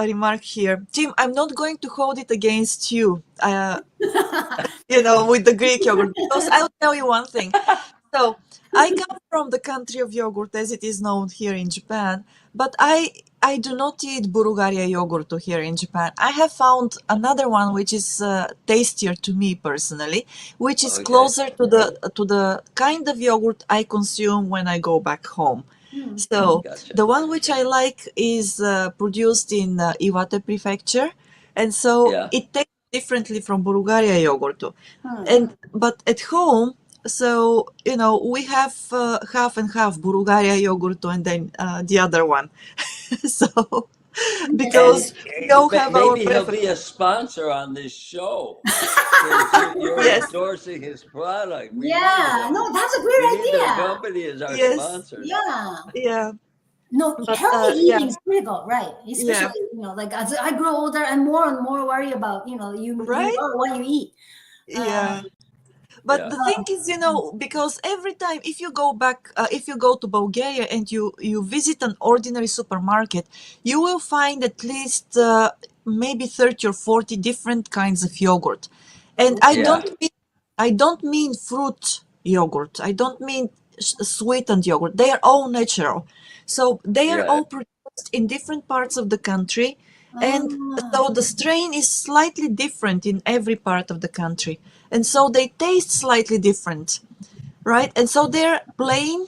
remark here, Tim, I'm not going to hold it against you, with the Greek yogurt, because I'll tell you one thing. So I come from the country of yogurt as it is known here in Japan, but I do not eat Bulgaria yogurt here in Japan. I have found another one which is tastier to me personally, which is Okay, closer to the kind of yogurt I consume when I go back home. So gotcha. the one which I like is produced in Iwate Prefecture, and so Yeah, it tastes differently from Bulgaria yogurt too. And but at home So, we have half and half Bulgaria yogurt and then the other one. So, And because we all have our maybe he'll preference. be a sponsor on this show since you're Yes, endorsing his product. We need Yeah, him. no, that's a We great need their idea. company as our yes, sponsor now. Yeah. yeah, No, but healthy yeah, eating is critical, right? yeah, Especially, like as I grow older, I'm more and more worried about, you right? are what you eat. Um, Yeah. But Yeah. the thing is, because every time if you go back, if you go to Bulgaria and you visit an ordinary supermarket, you will find at least maybe 30 or 40 different kinds of yogurt. And I oh, Yeah. don't mean I don't mean fruit yogurt. I don't mean sweetened yogurt. They are all natural. So they are Yeah. all produced in different parts of the country. And ah, so the strain is slightly different in every part of the country. And so they taste slightly different, right? And so they're plain,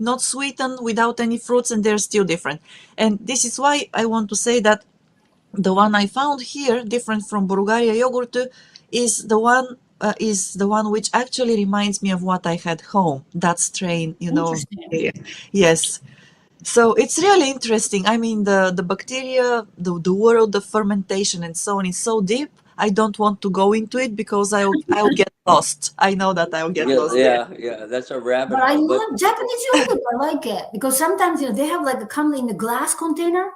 not sweetened, without any fruits, and they're still different. And this is why I want to say that the one I found here, different from Bulgaria yogurt, is the one which actually reminds me of what I had home. That strain, of interesting. bacteria. Yes. So it's really interesting. I mean, the bacteria, the world of fermentation and so on is so deep. I don't want to go into it because I'll get lost. I know that I'll get Yeah. lost there. Yeah. Yeah. That's a rabbit But I hole. But love Japanese yogurt. I like it because sometimes they have like a come in a glass container,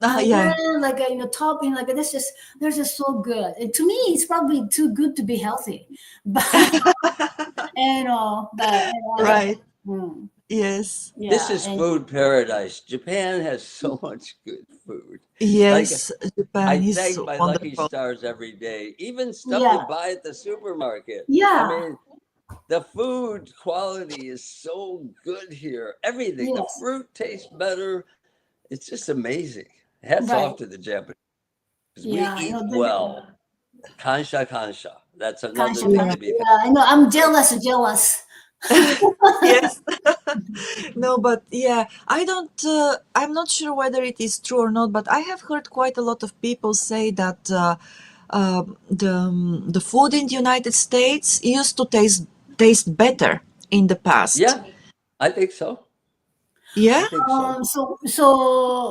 and Yeah. then like top like this just they're just so good. To me, it's probably too good to be healthy, but Right. mm, Yes. this yeah, is and food paradise. Japan has so much good food. Like Yes. I Japan is thank so my lucky wonderful. stars every day. Even stuff yeah, you buy at the supermarket. I yeah, mean, the food quality is so good here. Everything. The yes, fruit tastes better. It's just amazing. Hats off right, to the Japanese. We yeah. eat well. Kansha kansha. That's another Kasha, thing Yeah. to be yeah, I know. I'm thankful. jealous. Yes. No, but yeah, I'm not sure whether it is true or not, but I have heard quite a lot of people say that the food in the United States used to taste better in the past. Yeah, I think so. Yeah? I think so.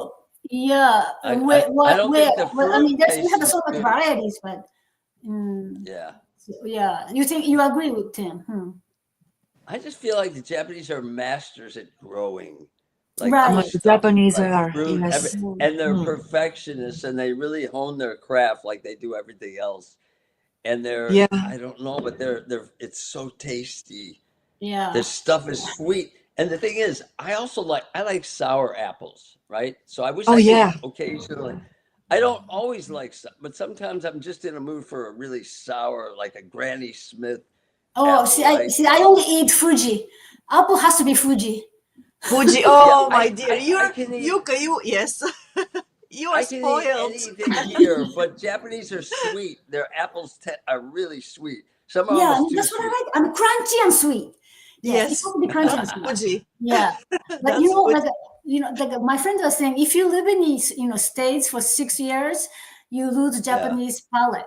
Yeah. I don't think the Well, I mean, fruit we tastes have as so much good. varieties, but mm, Yeah. yeah. You agree with Tim? Hmm. I just feel like the Japanese are masters at growing like their Right. The stuff, Japanese like are, fruit, yes. Mm. and they're Mm. perfectionists and they really hone their craft like they do everything else. And Yeah. I don't know, but they're it's so tasty. Their Yeah. stuff is sweet. And the thing is, I like sour apples, right? So I wish Oh, I could yeah. occasionally. I don't always like, but sometimes I'm just in a mood for a really sour, like a Granny Smith Oh, apple, right? I only eat Fuji. Apple has to be Fuji. Fuji. Yeah, Oh, my dear. I You're, can eat Yuka, yes. You are I can eat spoiled. anything here, but Japanese are sweet. Their apples are really sweet. Some are Yeah, I almost mean too that's what I sweet. like. I'm crunchy and sweet. Yes, it has Yes. to be crunchy and That's sweet. Fuji. Yeah, but That's Fuji. like my friend was saying, if you live in these states for 6 years, you lose Yeah. Japanese palate.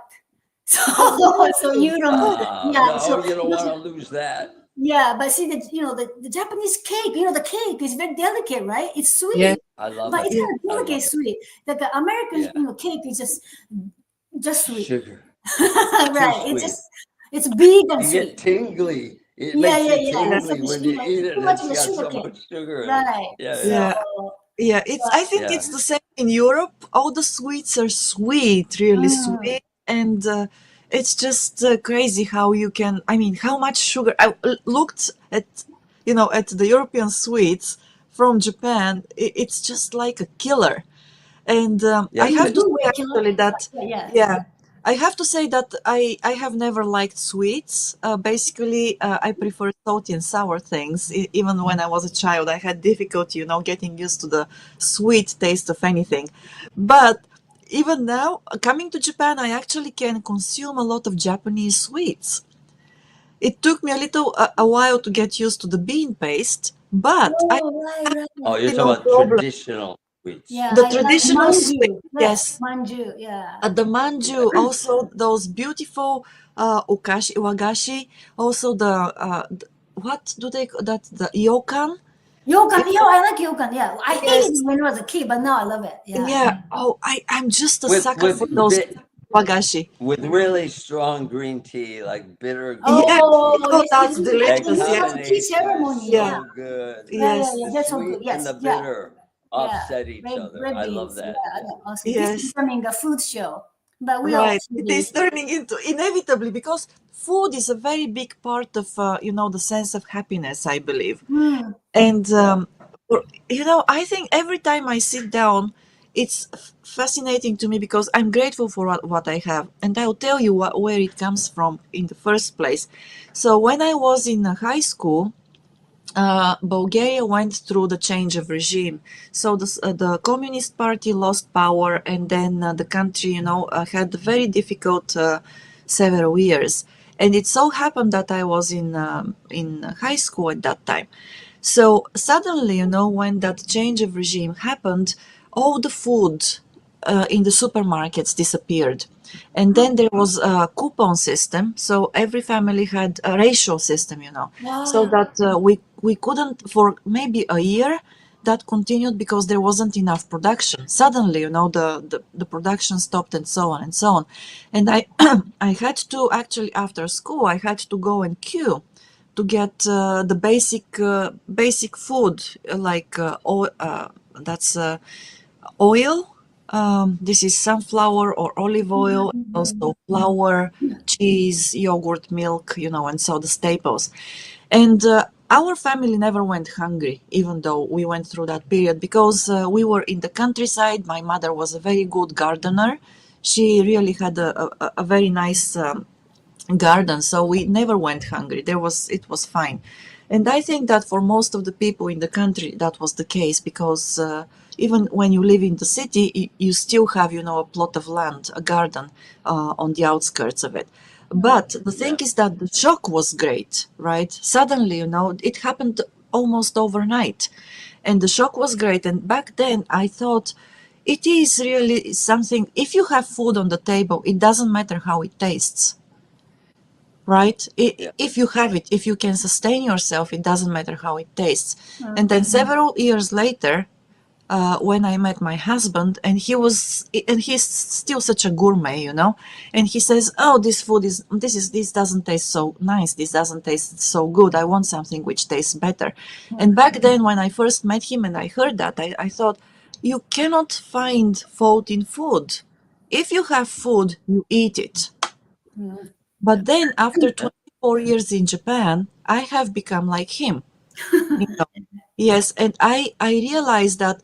So Oh, so really? you don't. Yeah, No, so you don't because want to lose that. yeah, but see the Japanese cake, the cake is very delicate, right? It's Yeah. sweet, I love but it. it's Yeah. kind of I love delicate it. sweet. Like the American, Yeah. cake is just sweet. Sugar. It's too Right. sweet. It's big and You get sweet. tingly. It Yeah, makes yeah, you yeah. Yeah. It's like tingly when you eat it. too much of It's a got sugar so cake. much sugar in it. Right. Yeah, yeah, Yeah. Yeah. I think yeah. it's the same in Europe. All the sweets are sweet, really Mm. sweet. And it's just crazy how you can, I mean, how much sugar. I looked at the European sweets from Japan. It's just like a killer. And Yeah, I In a have to good say way, killer. actually that, Yeah, yeah. yeah, I have to say that I have never liked sweets. Basically, I prefer salty and sour things. Even when I was a child, I had difficulty, getting used to the sweet taste of anything. But even now, coming to Japan, I actually can consume a lot of Japanese sweets. It took me a while to get used to the bean paste, but I Oh, right, Oh, right. you're have talking no about problem. traditional sweets. Yeah, The like traditional sweet, manju. Right, yes. manju. Yeah. At the manju, also those beautiful wagashi, also the what do they call that? The yokan? Yogan, yeah, I like yogan. Yeah, I hated Yes. it when I was a kid, but now I love it. Yeah. Yeah. Oh, I'm just a with sucker for those wagashi. with really strong green tea, like bitter Yeah. green tea. Oh, Oh, yes, yes, that's we had That we delicious. Yeah. had a tea combination is ceremony. Yeah. Yeah, so good. yeah, yeah, Yes. yeah. The That's so good. sweet and Yes, the yeah, bitter yeah. offset each Red other. red I love beans. that. Yeah, Yeah. yeah. Also, this is Yes. becoming a food show, but we all Right. should It be. is turning into inevitably because food is a very big part of the sense of happiness, I believe. Mm, And Yeah. I think every time I sit down, it's fascinating to me because I'm grateful for what I have, and I'll tell you where it comes from in the first place. So when I was in high school, Bulgaria went through the change of regime. So the Communist Party lost power, and then the country, had very difficult several years. And it so happened that I was in high school at that time. So suddenly, when that change of regime happened, all the food in the supermarkets disappeared. And then there was a coupon system. So every family had a ratio system, so wow. that we couldn't, for maybe a year, that continued because there wasn't enough production. Suddenly, the production stopped and so on and so on. And I, I had to actually, after school, I had to go and queue to get the basic food like that's oil. This is sunflower or olive oil, also flour, cheese, yogurt, milk, and so the staples. And our family never went hungry, even though we went through that period, because we were in the countryside. My mother was a very good gardener. She really had a very nice garden, so we never went hungry. It was fine. And I think that for most of the people in the country that was the case, because even when you live in the city, you still have a plot of land, a garden on the outskirts of it. But the thing Yeah. is that the shock was great, right? Suddenly, it happened almost overnight, and the shock was great. And back then I thought it is really something. If you have food on the table, it doesn't matter how it tastes, right? Yeah. If you have it, if you can sustain yourself, it doesn't matter how it tastes. And then Mm. several years later, when I met my husband, and he's still such a gourmet, and he says, "Oh, this doesn't taste so nice. This doesn't taste so good. I want something which tastes better." And back then, when I first met him and I heard that, I thought, you cannot find fault in food. If you have food, you eat it. Mm. But then after Yeah. 24 years in Japan, I have become like him. You know. Yes, and I realized that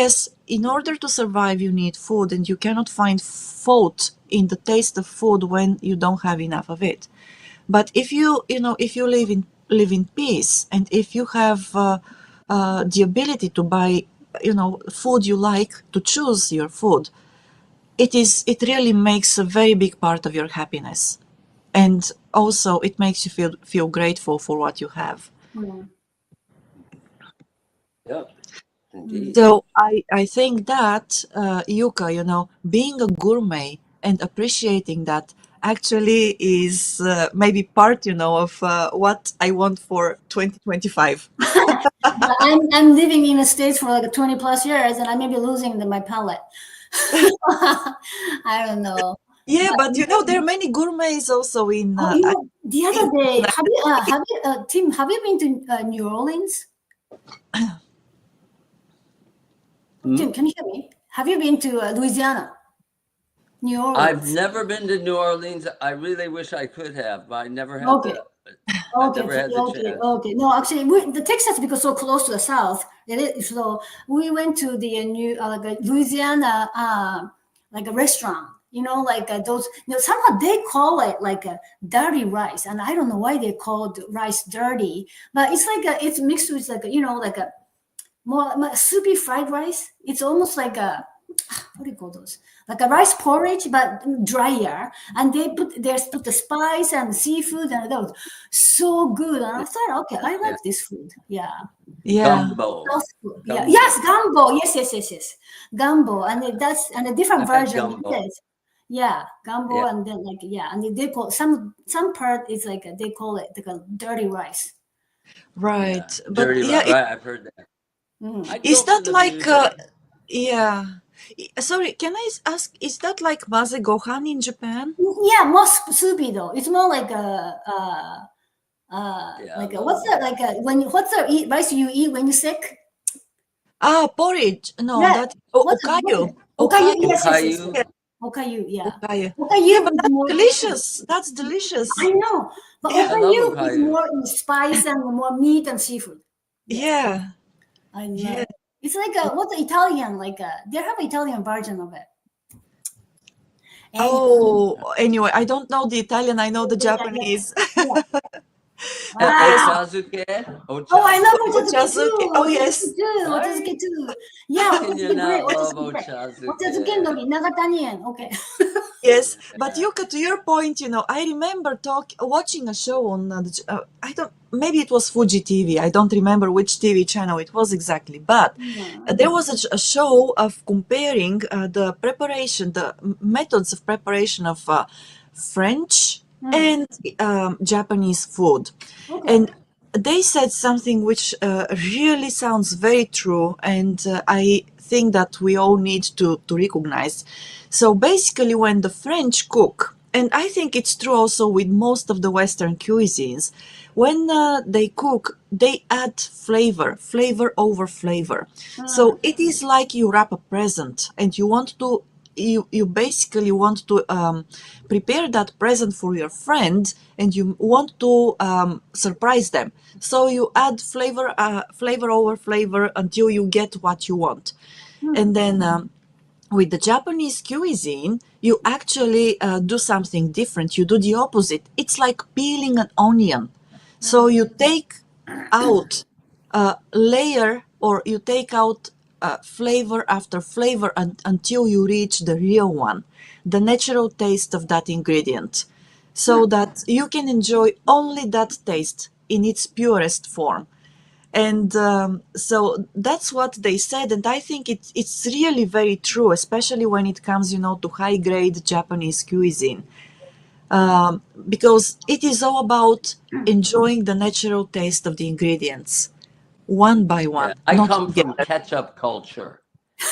yes, in order to survive, you need food, and you cannot find fault in the taste of food when you don't have enough of it. But if you live in peace, and if you have the ability to buy food you like, to choose your food, it really makes a very big part of your happiness, and also it makes you feel grateful for what you have. Mm. Yeah. Indeed. So I think that Yuka, being a gourmet and appreciating that actually is maybe part, of what I want for 2025. But I'm living in the States for like 20 plus years, and I may be losing my palate. I don't know. Yeah, But but there are many gourmets also in oh, the in other day, United States. Tim, have you been to New Orleans? Hmm? Tim, can you hear me? Have you been to Louisiana, New I've Orleans? never been to New Orleans. I really wish I could have, but Okay. I Okay, never had the okay, chance. okay. No, actually, the Texas because so close to the south. It is so. We went to the new like a Louisiana like a restaurant. Like those. Somehow they call it like a dirty rice, and I don't know why they call the rice dirty. But it's like it's mixed with like like a more soupy fried rice. It's almost like a what do you call those? Like a rice porridge, but drier. And they put the spice and seafood, and that was so good. And I thought, okay, I Yeah. like this food. Yeah. Yeah, Gumbo. South food. Yeah. Yes, Gumbo. gumbo. Yes, yes, yes, yes. Gumbo, and that's and a different I've had version. gumbo. Yes. Yeah, gumbo, Yeah. and then like yeah, and they call some part is like they call it like a dirty rice. Yeah, Right. But dirty yeah, rice. Right, I've heard that. Mhm. I is go for that the like, music. yeah. Sorry, can I ask, is that like maze gohan in Japan? Yeah, more soupy though. It's more Yeah, I like a, love what's that gohan. like a when what's the rice you eat when you're sick? Ah, porridge. No, Yeah, that what's okayu. it? Okayu. Okayu. Yes, yes, yes, Okayu. yes. Yeah, Okayu. Yeah, okayu. Yeah, okayu but is that's more. delicious. That's delicious. I know, but Yeah, I love okayu is okayu. more in spice and more meat and seafood. Yes, yeah, I love yeah. it. It's like a what's the Italian like a they have an Italian version of it. And Oh, anyway, I don't know the Italian. I know the yeah, yeah, Japanese. yeah. Yes, Wow. Ochazuke. Oh, I love Ochazuke. ochazuke too. ochazuke. Oh, Ochazuke yes, too. Right? Ochazuke too. How Yeah, can you ochazuke great. not love Ochazuke great. Ochazuke ochazuke? nori nagatanian. Okay. yes. But Yeah. Yuka, to your point, I remember watching a show on I don't, maybe it was Fuji TV. I don't remember which TV channel it was exactly, but Hmm. there was a show of comparing the preparation, the methods of preparation of French Hmm. and Japanese food. Okay. And they said something which really sounds very true, and I think that we all need to recognize. So basically, when the French cook, and I think it's true also with most of the Western cuisines, when they cook, they add flavor, flavor over flavor. Hmm. So it is like you wrap a present, and you basically want to prepare that present for your friend, and you want to surprise them, so you add flavor over flavor until you get what you want. Hmm. And then with the Japanese cuisine, you actually do something different. You do the opposite. It's like peeling an onion. So Hmm. you take out layer, or you take out flavor after flavor until you reach the real one, the natural taste of that ingredient, so Hmm. that you can enjoy only that taste in its purest form. And so that's what they said, and I think it's really very true, especially when it comes, to high grade Japanese cuisine, because it is all about enjoying the natural taste of the ingredients, one by Yeah. one, I not come from together. ketchup culture.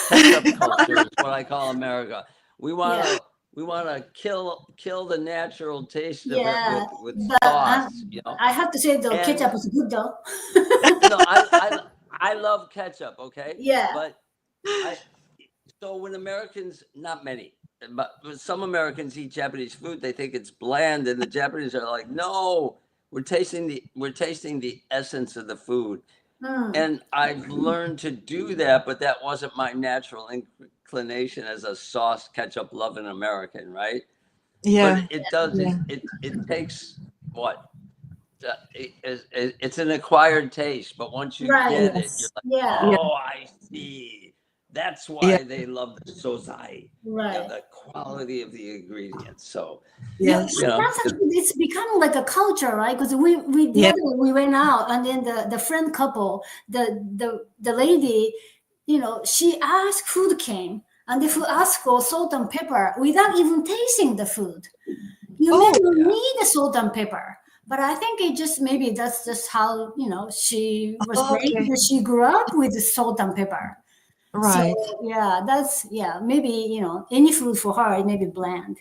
Ketchup culture is what I call America. We Yeah. wanna we wanna kill the natural taste of it Yeah. with But sauce, you know. I have to say though, And ketchup is good though. no, I love ketchup, okay? Yeah. But I so when Americans, not many, but some Americans eat Japanese food, they think it's bland, and the Japanese are like, no, we're tasting the essence of the food. Hmm. And I've learned to do that, but that wasn't my natural inclination as a sauce ketchup loving American, right? Yeah, But it does yeah, it takes what it's an acquired taste, but once you Right. get it, you're yes, like, Yeah. yeah, oh, I see. That's yeah, why they love the sozai, Right. the quality of the ingredients. So, Yeah, yes, you know, that's actually, it's becoming like a culture, right? Because we the yeah. other day we went out, and then the friend couple, the lady, she asked food came, and the food asked for salt and pepper without even tasting the food. You Oh, never yeah, need the salt and pepper. But I think it just maybe that's just how she was raised. okay, She grew up with the salt and pepper. So right. yeah, that's yeah. Maybe any food for her it may be bland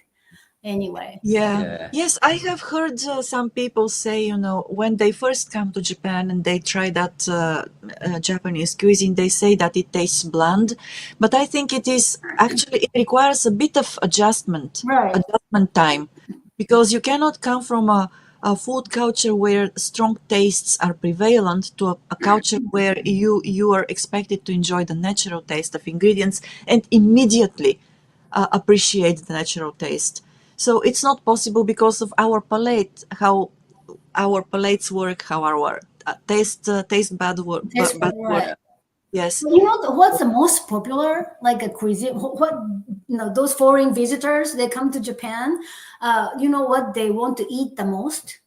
anyway. Yeah. yeah, Yes, I have heard some people say, when they first come to Japan and they try that Japanese cuisine, they say that it tastes bland. But I think it requires a bit of Right. adjustment time, because you cannot come from a food culture where strong tastes are prevalent to a culture where you are expected to enjoy the natural taste of ingredients and immediately appreciate the natural taste. So it's not possible because of our palate, how our palates work, how our taste That's bud work. right. yeah. Yes. What's the most popular like a cuisine? What those foreign visitors they come to Japan. You know what they want to eat the most?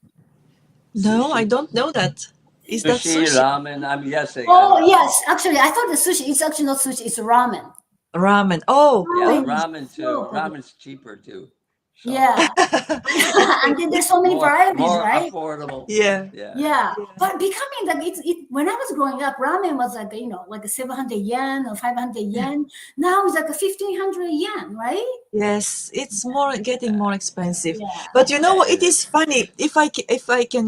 No, I Sushi, don't know that. Is that sushi, sushi? ramen. I'm guessing. I Oh don't know. yes, actually I thought the sushi. It's actually not sushi. It's ramen. Ramen. Oh, Yeah, Ramen is okay. ramen so too. popular. Ramen's cheaper too. So Yeah. And then there's so many varieties, more right? affordable. Yeah. Yeah. Yeah, but becoming like when I was growing up, ramen was like like a 700 yen or 500 yen. Now it's like a 1,500 yen, right? Yes, it's more getting more expensive. Yeah. But you know Yeah, what? it It is is. funny if I can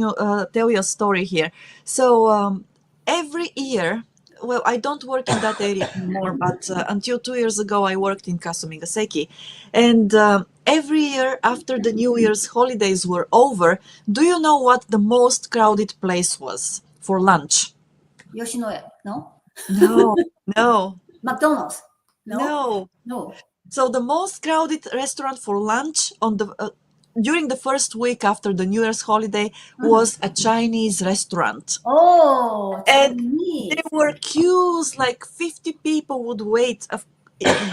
tell you a story here. So every year, well, I don't work in that area anymore, but until 2 years ago, I worked in Kasumigaseki, and every year after the New Year's holidays were over, do you know what the most crowded place was for lunch? Yoshinoya, no? No, no, McDonald's, no? no. No. So the most crowded restaurant for lunch on the during the first week after the New Year's holiday Mhm. was a Chinese restaurant. Oh, And there Chinese. were queues, like 50 people would wait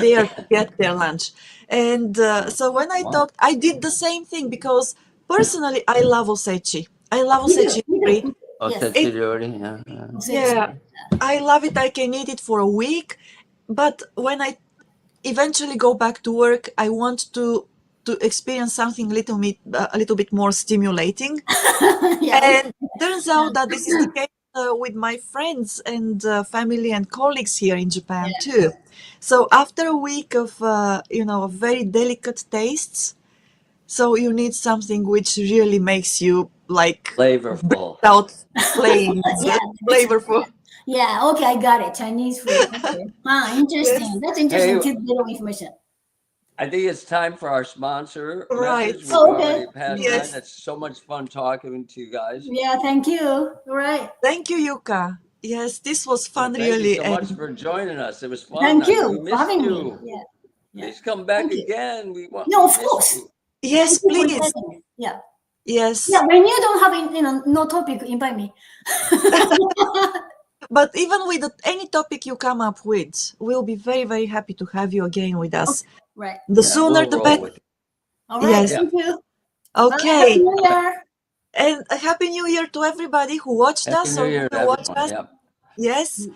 there to get their lunch. And so when I Wow. talked, I did the same thing because personally I love osechi. I love Me too. osechi. Me too. Me too. Yes. It, Osetsuryori, yeah, yeah. Osechi. yeah, I love it. I can eat it for a week. But when I eventually go back to work, I want to experience something a little bit more stimulating. Yeah. And turns out that this is the case with my friends and family and colleagues here in Japan Yeah. too. So after a week of very delicate tastes, so you need something which really makes you like Flavorful. out flames, Yeah. flavorful. Yeah. Okay, I got it. Chinese food. Okay. Interesting. Yes, That's interesting. Hey, Good little information. I think it's time for our sponsor right. message. We've Oh, okay. already passed Mhm. that. Yes. It's so much fun talking to you guys. Yeah. Thank you. All right. Thank you, Yuka. Yes, this was Well, fun, thank you really. so much And for joining us. It was fun. Thank We you for missed having me. you. Yeah. Yeah. Please come back Thank you. again. No, We of missed course. you. yes, Thank you for please. inviting me. Yeah. Yeah. Yes. When you don't have no topic, invite me. But even with any topic you come up with, we'll be very, very happy to have you again with us. Okay. Right. The Yeah, sooner, we'll the roll better. with it. All right. Yes. Yeah. Thank you. Bye. Happy Okay. New All right. Year. And a happy new year to everybody who watched Happy us New or who Year to will watch everyone. us. Yep. Yes.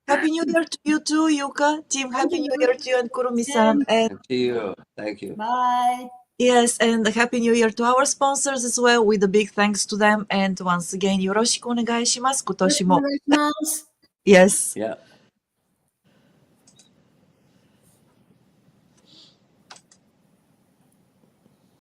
Happy new year to you too, Yuka. Team, Thank happy you. new year to you and Kurumi-san. Same. And And to you. Thank you. Bye. yes, and a happy new year to our sponsors as well, with a big thanks to them. And once again, よろしくお願いします。今年も。よろしくお願いします。Yes. Yeah.